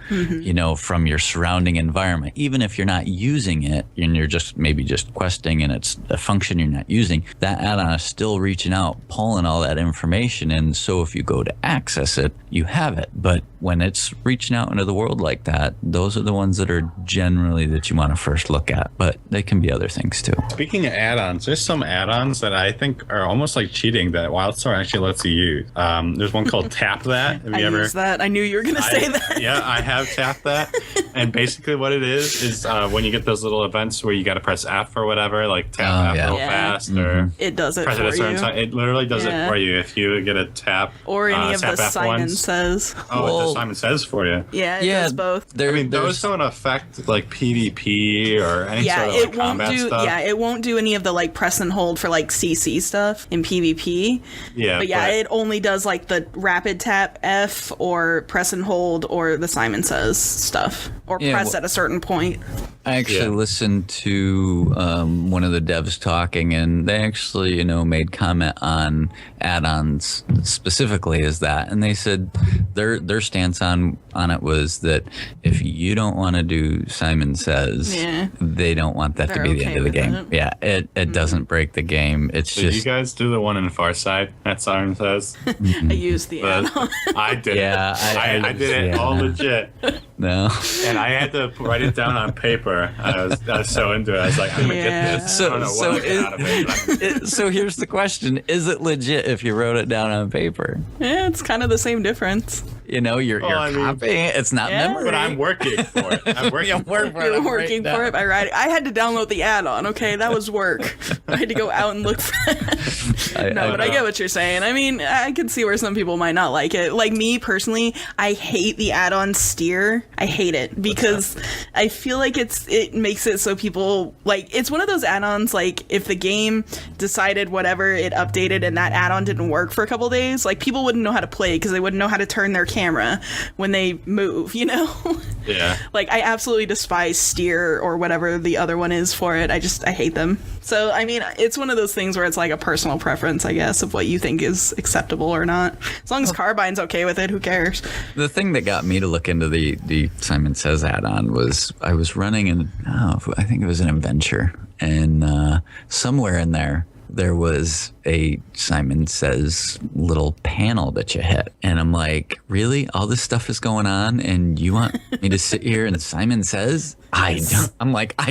from your surrounding environment, even if you're not using it and you're just maybe just questing and it's a function you're not using, that add-on is still reaching out, pulling all that information. And so if you go to access it, you have it. But when it's reaching out into the world like that, those are the ones that are generally that you want to first look at, but they can be other things too. Speaking of add-ons, there's some add-ons that I think are almost like cheating that Wildstar actually lets you use. There's one called Tap That. Have you ever use that? I knew you were going to say that. Yeah, I have Tap That. And basically what it is when you get those little events where you got to press F or whatever, like tap F real fast, or it does it press for it a certain you. time. It literally does it for you if you get a tap. Or any of the F sign-in ones. says. Oh, it what Simon Says for you. Yeah, it does both. I mean, those don't affect like PvP or any sort of like combat stuff. Yeah, it won't do any of the like press and hold for like CC stuff in PvP. Yeah, but it only does like the rapid tap F or press and hold or the Simon Says stuff or press at a certain point. I actually listened to one of the devs talking, and they actually, made comment on add-ons specifically as that, and they said their stance on it was that if you don't want to do Simon Says, they don't want that to be the end of the game. It doesn't break the game. It's Did you guys do the one in Farside that Simon Says? I used the add-on. I did. Yeah, I did it all legit. No. And I had to write it down on paper. I was so into it. I was like, I'm gonna get this. I don't know what I get out of it. So here's the question: is it legit if you wrote it down on paper? Yeah, it's kind of the same difference. You're copying it. It's not memory. But I'm working for it. I'm working for it. You're working for it by writing. I had to download the add-on. Okay, that was work. I had to go out and look for it. But I get what you're saying. I mean, I can see where some people might not like it. Like me personally, I hate the add-on steer. I hate it because I feel like it makes it so people like it's one of those add-ons. Like if the game decided whatever it updated and that add-on didn't work for a couple days, like people wouldn't know how to play because they wouldn't know how to turn their camera when they move. Yeah. Like I absolutely despise steer or whatever the other one is for it. I hate them. So I mean, it's one of those things where it's like a personal preference, I guess, of what you think is acceptable or not. As long as Carbine's okay with it, who cares? The thing that got me to look into the Simon Says add-on was I was running I think it was an adventure, and somewhere in there was a Simon Says little panel that you hit. And I'm like, really? All this stuff is going on and you want me to sit here and Simon Says? I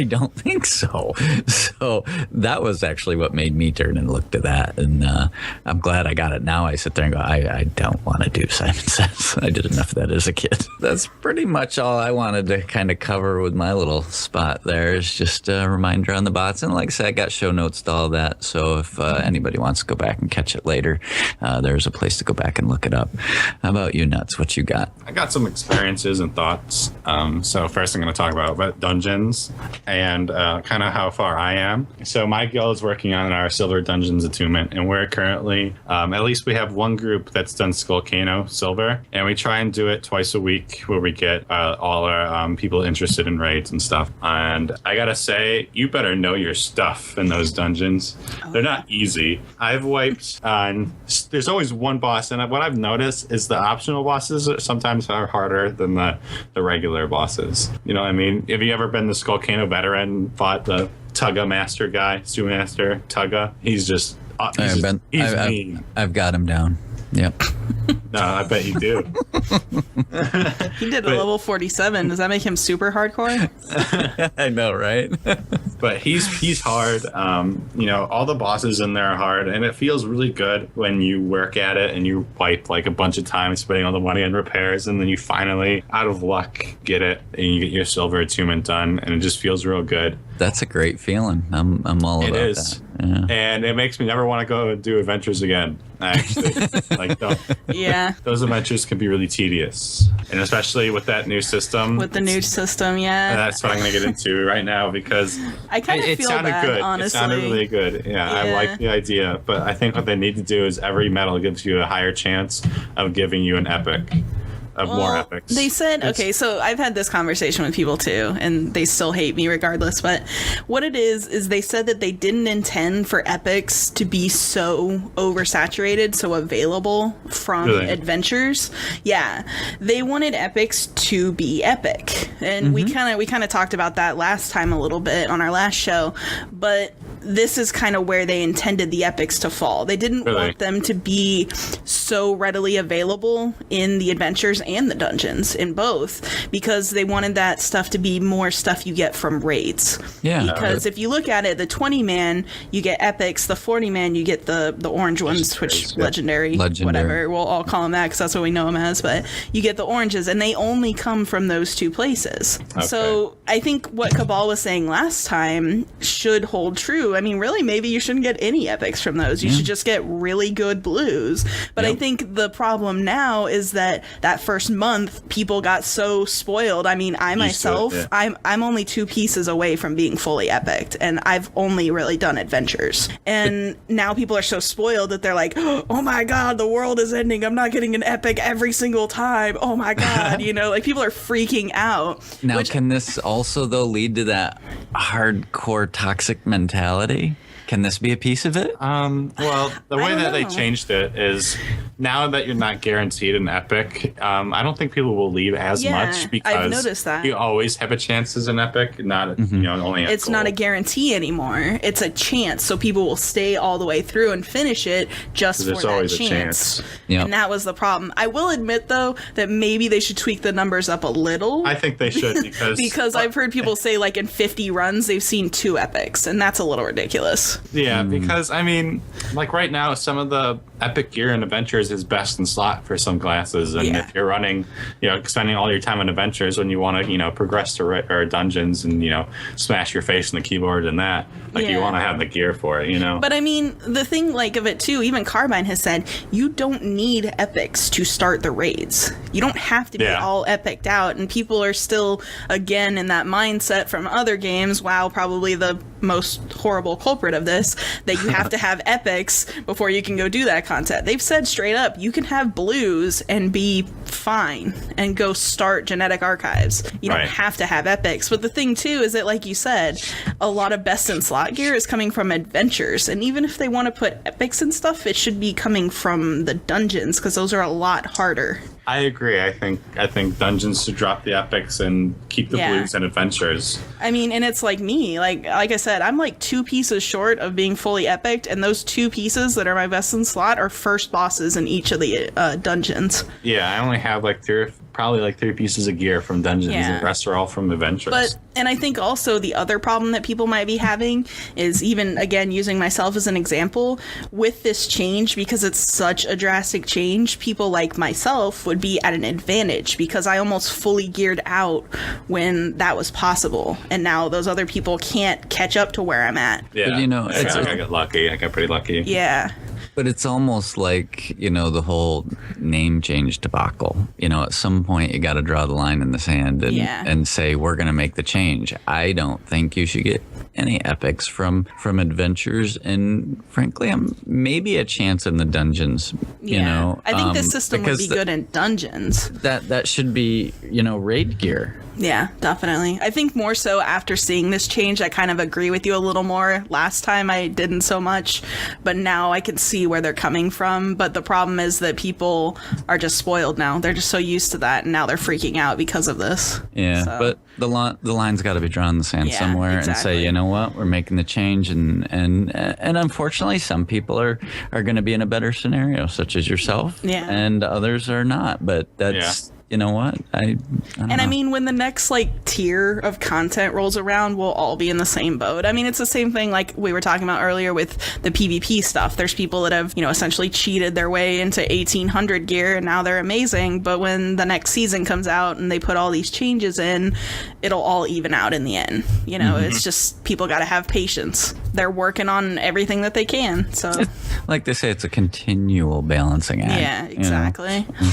don't think so. So that was actually what made me turn and look to that. And I'm glad I got it now. I sit there and go, I don't want to do Simon Says. I did enough of that as a kid. That's pretty much all I wanted to kind of cover with my little spot there. Is just a reminder on the bots. And like I said, I got show notes to all that. So if anybody wants to go back and catch it later, there's a place to go back and look it up. How about you, Nuttz? What you got? I got some experiences and thoughts. So first I'm going to talk about dungeons and kind of how far I am. So my guild is working on our Silver Dungeons attunement, and we're currently, at least we have one group that's done Skullcano Silver, and we try and do it twice a week where we get all our people interested in raids and stuff. And I gotta say, you better know your stuff in those dungeons. They're not easy. I've wiped on, there's always one boss, and what I've noticed is the optional bosses sometimes are harder than the regular bosses. You know what I mean? Have you ever been the Skullcano veteran, fought the Tugga master guy, Stew Master Tugga? He's just, he's mean. I've got him down. Yep. No, I bet you do. He did a level 47. Does that make him super hardcore? I know, right? But he's hard. All the bosses in there are hard, and it feels really good when you work at it and you wipe like a bunch of time spending all the money on repairs, and then you finally, out of luck, get it and you get your silver attunement done, and it just feels real good. That's a great feeling. I'm all about that. Yeah. And it makes me never want to go do adventures again. Actually, those adventures can be really tedious, and especially with that new system. With the new system, yeah. And that's what I'm going to get into right now because I kind of feel sounded bad, good. Honestly. It sounded really good. Yeah, I like the idea, but I think what they need to do is every medal gives you a higher chance of giving you an epic. More epics. They said, okay, so I've had this conversation with people too, and they still hate me regardless, but what it is they said that they didn't intend for epics to be so oversaturated, so available from adventures. Yeah. They wanted epics to be epic. And we kind of talked about that last time a little bit on our last show, but this is kind of where they intended the epics to fall. They didn't want them to be so readily available in the adventures and the dungeons, in both, because they wanted that stuff to be more stuff you get from raids. Yeah. Because if you look at it, the 20-man, you get epics. The 40-man, you get the orange ones, which legendary, whatever. We'll all call them that because that's what we know them as. But you get the oranges, and they only come from those two places. Okay. So I think what Cabal was saying last time should hold true too. I mean, really, maybe you shouldn't get any epics from those. You should just get really good blues. But I think the problem now is that first month, people got so spoiled. I mean, I myself, I'm only 2 pieces away from being fully epic, and I've only really done adventures. And now people are so spoiled that they're like, oh my god, the world is ending. I'm not getting an epic every single time. Oh my god, you know, like people are freaking out. Now, can this also, though, lead to that hardcore toxic mentality? Can this be a piece of it? Well, the way that they changed it is now that you're not guaranteed an epic, I don't think people will leave as much because I've noticed that. You always have a chance as an epic, not you know, only a it's goal. not a guarantee anymore. It's a chance, so people will stay all the way through and finish it just for There's that always chance. a chance. Yep. And that was the problem. I will admit, though, that maybe they should tweak the numbers up a little. I think they should because I've heard people say, like, in 50 runs, they've seen 2 epics, and that's a little ridiculous. Yeah, because I mean, like right now, some of the epic gear in adventures is best in slot for some classes, and if you're running, you know, spending all your time on adventures when you want to, you know, progress to or dungeons and, you know, smash your face in the keyboard and that, like you want to have the gear for it, you know. But I mean, the thing like of it too, even Carbine has said, you don't need epics to start the raids. You don't have to be all epiced out, and people are still again in that mindset from other games. WoW, probably the most horrible culprit of this, that you have to have epics before you can go do that content. They've said straight up, you can have blues and be fine and go start genetic archives. You don't have to have epics. But the thing too is that, like you said, a lot of best in slot gear is coming from adventures, and even if they want to put epics and stuff, it should be coming from the dungeons, because those are a lot harder. I agree. I think dungeons should drop the epics and keep the blues and adventures. I mean, and it's like me, like I said, I'm like 2 pieces short of being fully epic, and those 2 pieces that are my best in slot are first bosses in each of the dungeons. Yeah, I only have like probably 3 pieces of gear from dungeons, and the rest are all from adventures. And I think also the other problem that people might be having is, even again using myself as an example, with this change, because it's such a drastic change, people like myself would be at an advantage because I almost fully geared out when that was possible, and now those other people can't catch up to where I'm at. Yeah, but, you know, I got lucky. I got pretty lucky. Yeah. But it's almost like, you know, the whole name change debacle. You know, at some point you got to draw the line in the sand and say, we're going to make the change. I don't think you should get any epics from adventures, and frankly, maybe a chance in the dungeons. You know, I think the system would be good in dungeons. That should be, you know, raid gear. Yeah, definitely. I think more so after seeing this change, I kind of agree with you a little more. Last time I didn't so much, but now I can see where they're coming from. But the problem is that people are just spoiled now. They're just so used to that, and now they're freaking out because of this. Yeah, so. But the line's got to be drawn in the sand somewhere, and say, you know what, we're making the change, and unfortunately, some people are going to be in a better scenario, such as yourself, and others are not. But that's. You know what? I don't know. I mean, when the next like tier of content rolls around, we'll all be in the same boat. I mean, it's the same thing like we were talking about earlier with the PvP stuff. There's people that have, you know, essentially cheated their way into 1800 gear, and now they're amazing. But when the next season comes out and they put all these changes in, it'll all even out in the end. You know, it's just people got to have patience. They're working on everything that they can. So, like they say, it's a continual balancing act. Yeah, exactly. You know?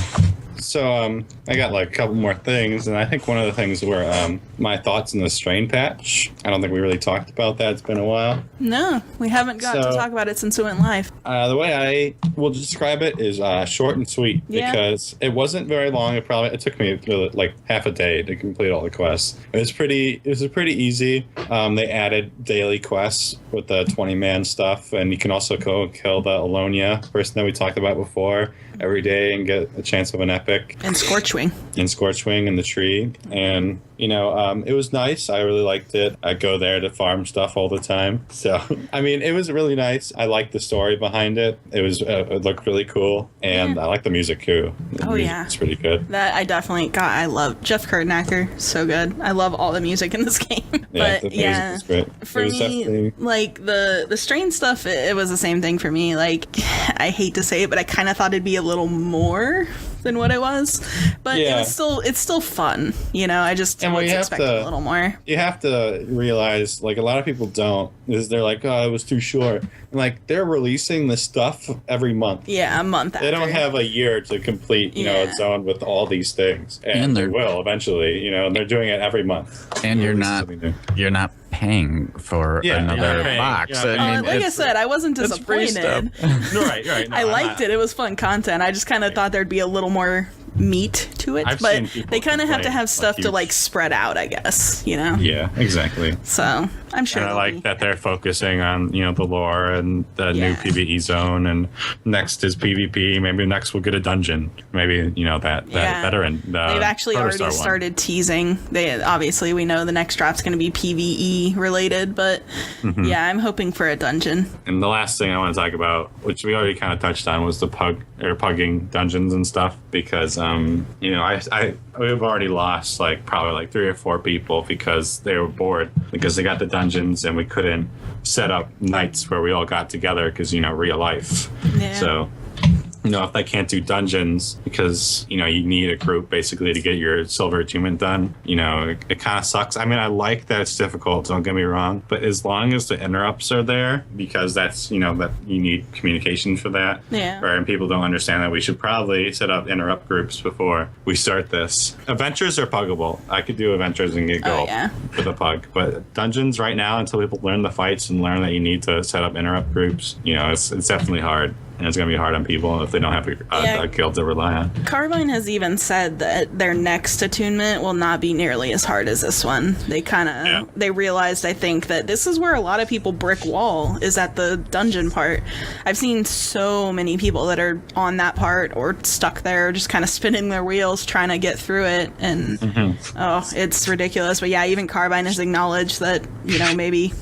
So I got like a couple more things, and I think one of the things were my thoughts on the strain patch. I don't think we really talked about that. It's been a while. No, we haven't got to talk about it since it went live. The way I will describe it is short and sweet, because it wasn't very long. It took me like half a day to complete all the quests. It was pretty easy. They added daily quests with the 20-man stuff, and you can also go kill the Alonia person that we talked about before every day and get a chance of an epic. And Scorchwing. In the tree. And, you know, it was nice. I really liked it. I go there to farm stuff all the time. So, I mean, it was really nice. I liked the story behind it. It looked really cool. And I like the music, too. It's pretty good. That I definitely got. I love Jeff Kurdnacker. So good. I love all the music in this game. Yeah, the music is great. For me, like the strain stuff, it was the same thing for me. Like, I hate to say it, but I kind of thought it'd be a little more than what it was, but it's still fun. You know, I just was expecting a little more. You have to realize, like, a lot of people don't, is they're like, oh, it was too short. And, like, they're releasing this stuff every month. Yeah, a month after. They don't have a year to complete, you know, a zone with all these things. And they will eventually, you know, and they're doing it every month. And you're not paying for another box. I mean, like I said, I wasn't disappointed. Right. No, I liked it. It was fun content. I just kind of thought there'd be a little more meat to it, but they kind of have to have stuff to like spread out, I guess, you know? Yeah, exactly. So I'm sure. And I like that they're focusing on, you know, the lore and the new PvE zone, and next is PvP. Maybe next we'll get a dungeon. Maybe, you know, that veteran. They've actually already started teasing. Obviously we know the next drop's going to be PvE related, but yeah, I'm hoping for a dungeon. And the last thing I want to talk about, which we already kind of touched on, was the pugging dungeons and stuff, because you know, we've already lost probably like 3 or 4 people because they were bored because they got the dungeons and we couldn't set up nights where we all got together because, you know, real life. Yeah. So, you know, if they can't do dungeons because, you know, you need a group basically to get your silver achievement done, you know, it kind of sucks. I mean, I like that it's difficult, don't get me wrong, but as long as the interrupts are there, because that's, you know, that you need communication for that. Yeah. And people don't understand that we should probably set up interrupt groups before we start this. Adventures are puggable. I could do adventures and get gold with a pug, but dungeons right now, until people learn the fights and learn that you need to set up interrupt groups, you know, it's definitely hard. And it's going to be hard on people if they don't have a guild to rely on. Carbine has even said that their next attunement will not be nearly as hard as this one. They kind of, they realized, I think, that this is where a lot of people brick wall, is at the dungeon part. I've seen so many people that are on that part or stuck there, just kind of spinning their wheels trying to get through it. And, it's ridiculous. But yeah, even Carbine has acknowledged that, you know, maybe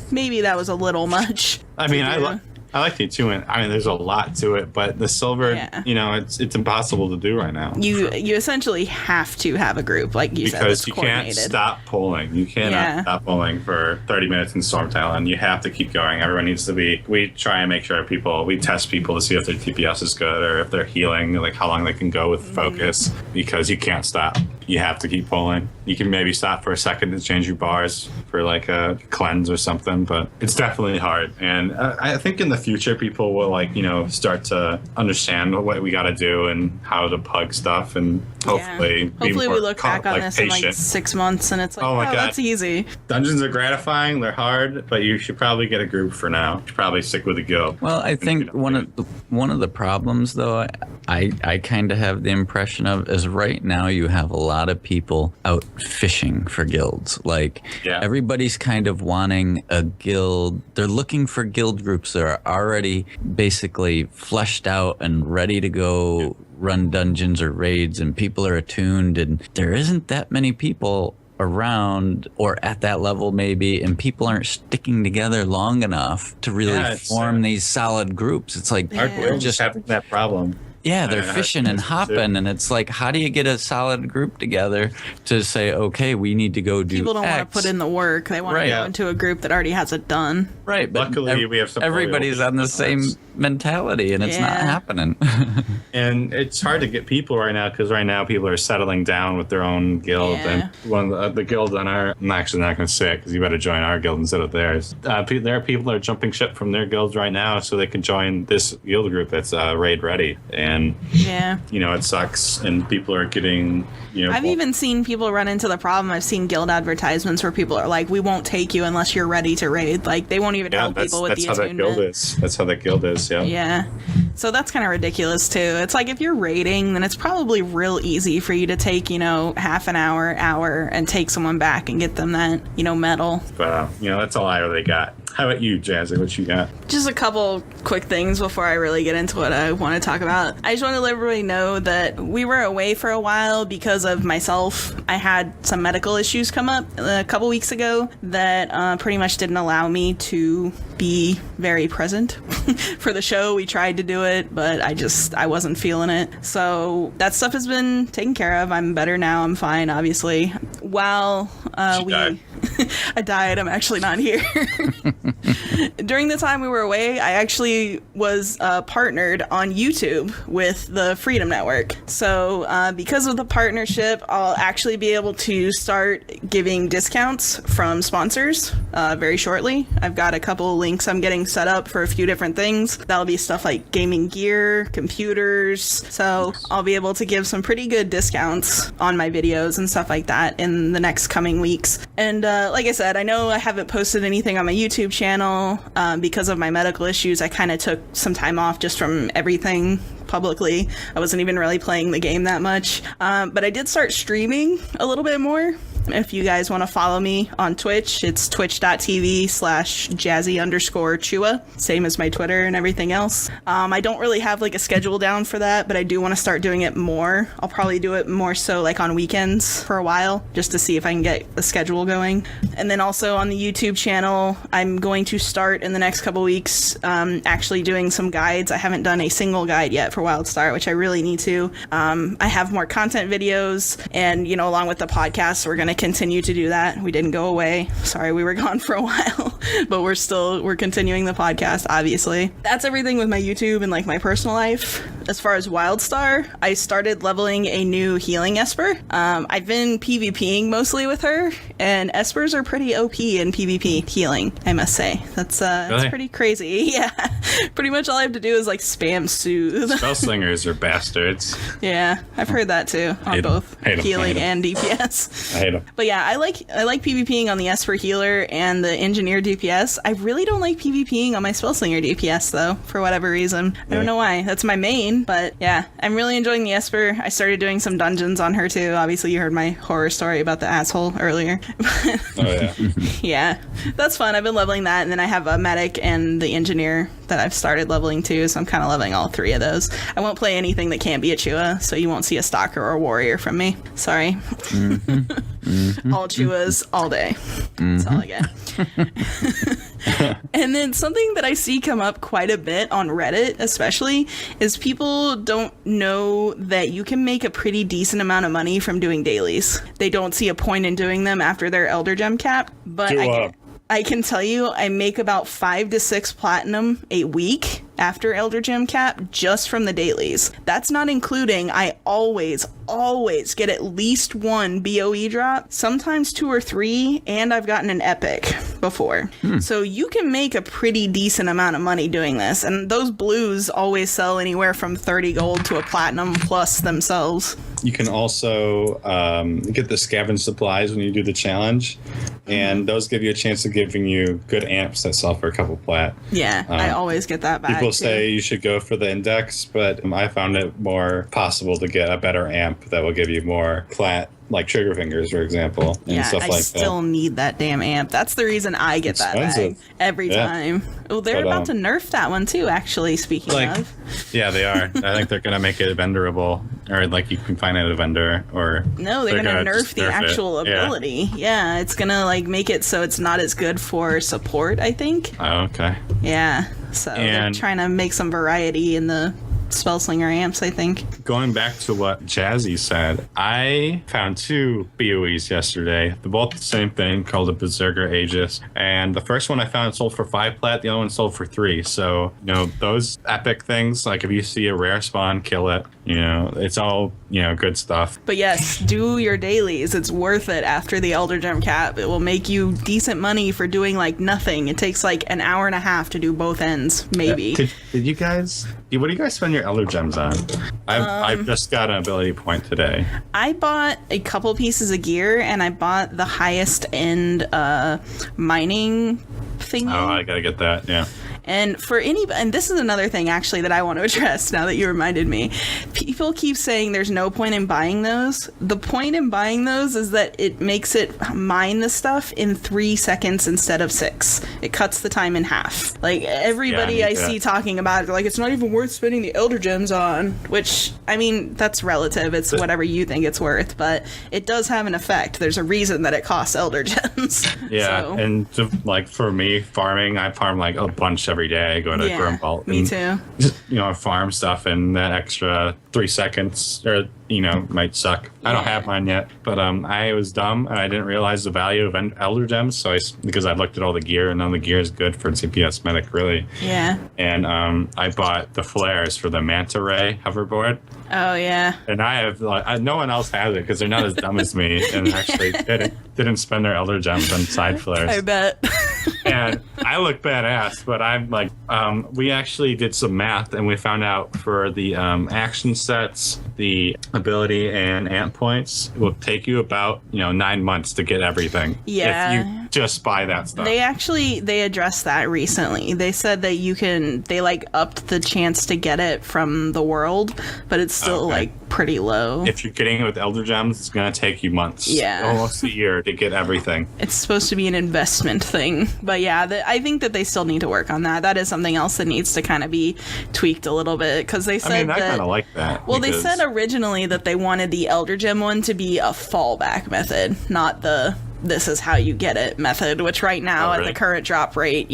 that was a little much. I mean, I like the attunement. I mean, there's a lot to it, but the silver, you know, it's impossible to do right now. You essentially have to have a group, like you said, because you can't stop polling. You cannot stop polling for 30 minutes in Stormtail, and you have to keep going. Everyone needs to be. We try and make sure we test people to see if their TPS is good or if they're healing, like how long they can go with focus, because you can't stop. You have to keep polling. You can maybe stop for a second to change your bars for like a cleanse or something, but it's definitely hard. And I think in the future, people will, like, you know, start to understand what we got to do and how to pug stuff, and hopefully we look back on this in like 6 months and it's like, oh my God, that's easy. Dungeons are gratifying, they're hard, but you should probably get a group for now. You should probably stick with a guild. Well, I think one of the problems, though, I kind of have the impression of is right now you have a lot of people out fishing for guilds. Like, everybody's kind of wanting a guild. They're looking for guild groups that are already basically fleshed out and ready to go run dungeons or raids, and people are attuned, and there isn't that many people around or at that level maybe, and people aren't sticking together long enough to really form these solid groups. It's like we're just having that problem. Yeah, they're fishing and hopping, and it's like, how do you get a solid group together to say, okay, we need to go do People don't X. want to put in the work. They want to go into a group that already has it done. Right, but luckily we have some. Everybody's on the same mentality, and it's not happening. And it's hard to get people right now, because right now people are settling down with their own guild. And one of the guilds on our, I'm actually not going to say it because you better join our guild instead of theirs. There are people that are jumping ship from their guilds right now so they can join this guild group that's raid ready. And you know, it sucks, and people are getting, you know, I've even seen people run into the problem. I've seen guild advertisements where people are like, we won't take you unless you're ready to raid. Like, they won't even help people with the attunement. That's how that guild is. Yeah. So that's kind of ridiculous too. It's like, if you're raiding, then it's probably real easy for you to take, you know, half an hour, and take someone back and get them that, you know, medal. But you know, that's all I really got. How about you, Jazzy? What you got? Just a couple quick things before I really get into what I want to talk about. I just want to let everybody know that we were away for a while because of myself. I had some medical issues come up a couple weeks ago that pretty much didn't allow me to be very present for the show. We tried to do it, but I wasn't feeling it. So that stuff has been taken care of. I'm better now. I'm fine, obviously. While we... I died. I'm actually not here. During the time we were away, I actually was partnered on YouTube with the Freedom Network. So because of the partnership, I'll actually be able to start giving discounts from sponsors very shortly. I've got a couple links I'm getting set up for a few different things. That'll be stuff like gaming gear, computers. So I'll be able to give some pretty good discounts on my videos and stuff like that in the next coming weeks. And like I said, I know I haven't posted anything on my YouTube channel because of my medical issues. I kind of took some time off just from everything publicly. I wasn't even really playing the game that much. But I did start streaming a little bit more. If you guys want to follow me on Twitch, it's twitch.tv/Jazzy_Chua, same as my Twitter and everything else. I don't really have like a schedule down for that, but I do want to start doing it more. I'll probably do it more so like on weekends for a while, just to see if I can get a schedule going. And then also on the YouTube channel, I'm going to start in the next couple weeks actually doing some guides. I haven't done a single guide yet for Wildstar, which I really need to. I have more content videos, and you know, along with the podcast, we're going to continue to do that. We didn't go away. Sorry, we were gone for a while, but we're continuing the podcast, obviously. That's everything with my YouTube and like my personal life. As far as Wildstar, I started leveling a new healing Esper. I've been PvPing mostly with her, and Espers are pretty OP in PvP healing, I must say. That's Really? pretty crazy. Yeah. Pretty much all I have to do is like spam soothe. Spellslingers are bastards. Yeah, I've heard that too on Hate 'em. both Hate 'em. healing Hate 'em. and DPS. I hate them. But yeah, I like PvPing on the Esper healer and the engineer DPS. I really don't like PvPing on my Spellslinger DPS though, for whatever reason. I don't know why. That's my main, but yeah, I'm really enjoying the Esper. I started doing some dungeons on her too. Obviously, you heard my horror story about the asshole earlier. Oh yeah. Yeah, that's fun. I've been leveling that, and then I have a medic and the engineer that I've started leveling too, so I'm kind of leveling all three of those. I won't play anything that can't be a Chua, so you won't see a stalker or a warrior from me. Sorry. All Chuas all day. That's all I get. And then something that I see come up quite a bit on Reddit especially is people don't know that you can make a pretty decent amount of money from doing dailies. They don't see a point in doing them after their Elder Gem cap, but I can tell you I make about 5 to 6 platinum a week after Elder Gem cap just from the dailies. That's not including I always get at least one BOE drop, sometimes 2 or 3, and I've gotten an epic before. So you can make a pretty decent amount of money doing this, and those blues always sell anywhere from 30 gold to a platinum plus themselves. You can also get the scavenge supplies when you do the challenge, and those give you a chance of giving you good amps that sell for a couple plat. Yeah, I always get that back. People say you should go for the index, but I found it more possible to get a better amp that will give you more plat, like trigger fingers, for example, and stuff I like still that. need that damn amp. That's the reason I get that bag every time. Well, they're about to nerf that one too, actually, speaking of. Yeah, they are. I think they're going to make it vendorable, or like you can find it at a vendor, or... No, they're going to nerf the actual ability. Yeah, it's going to like make it so it's not as good for support, I think. Oh, okay. Yeah, so they're trying to make some variety in the Spellslinger amps, I think. Going back to what Jazzy said, I found 2 BOEs yesterday. They're both the same thing, called a Berserker Aegis. And the first one I found sold for 5 plat, the other one sold for 3. So, you know, those epic things, like if you see a rare spawn, kill it. You know, it's all, you know, good stuff. But yes, do your dailies. It's worth it after the Elder Gem cap. It will make you decent money for doing like nothing. It takes like an hour and a half to do both ends, maybe. Did you guys, what do you guys spend your Elder Gems on? I've just got an ability point today. I bought a couple pieces of gear, and I bought the highest end mining thingy. Oh, I gotta get that, yeah. And for and this is another thing actually that I want to address now that you reminded me. People keep saying there's no point in buying those. The point in buying those is that it makes it mine the stuff in 3 seconds instead of 6. It cuts the time in half. Like everybody I see talking about it, they're like, it's not even worth spending the Elder Gems on, which, I mean, that's relative. It's whatever you think it's worth, but it does have an effect. There's a reason that it costs Elder Gems. Yeah, so. and like for me, farming, I farm like a bunch every day. I go to Grimvault. Me too. Just, farm stuff, and that extra 3 seconds, or might suck. I don't have mine yet, but I was dumb and I didn't realize the value of Elder Gems. So because I looked at all the gear, and none of the gear is good for CPS Medic, really. Yeah. And I bought the flares for the Manta Ray hoverboard. Oh yeah. And I have no one else has it because they're not as dumb as me, and actually didn't spend their Elder Gems on side flares. I bet. And I look badass, but I'm like, we actually did some math, and we found out for the action sets, the ability and amp points, it will take you about 9 months to get everything. Yeah. If you just buy that stuff. They addressed that recently. They said that they upped the chance to get it from the world, but it's still pretty low. If you're getting it with Elder Gems, it's gonna take you months. Yeah. Almost a year to get everything. It's supposed to be an investment thing. But yeah, I think that they still need to work on that. That is something else that needs to kind of be tweaked a little bit, because they said I kind of like that. Well, they said originally that they wanted the Elder Gem one to be a fallback method, not the this is how you get it method, which right now at the current drop rate,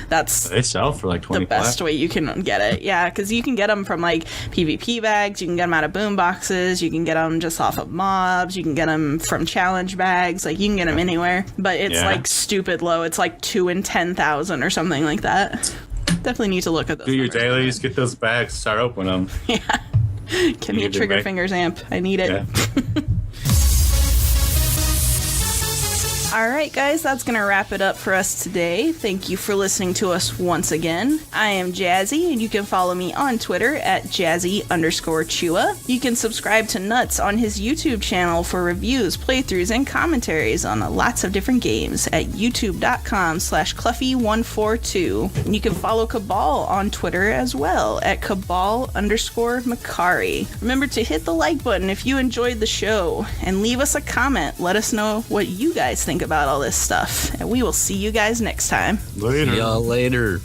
that's they sell for like 20 the best way you can get it. Yeah, because you can get them from PvP bags, you can get them out of boom boxes, you can get them just off of mobs, you can get them from challenge bags, you can get them anywhere, but it's stupid low. It's 2 in 10,000 or something like that. Definitely need to look at those. Do your dailies, get those bags, start opening them. Yeah. Give me a trigger fingers amp. I need it. Yeah. All right, guys, that's going to wrap it up for us today. Thank you for listening to us once again. I am Jazzy, and you can follow me on Twitter at Jazzy_Chua. You can subscribe to Nuttz on his YouTube channel for reviews, playthroughs, and commentaries on lots of different games at youtube.com/Cluffy142. And you can follow Cabal on Twitter as well at Cabal_Macari. Remember to hit the like button if you enjoyed the show, and leave us a comment. Let us know what you guys think about all this stuff, and we will see you guys next time. Later. See y'all later.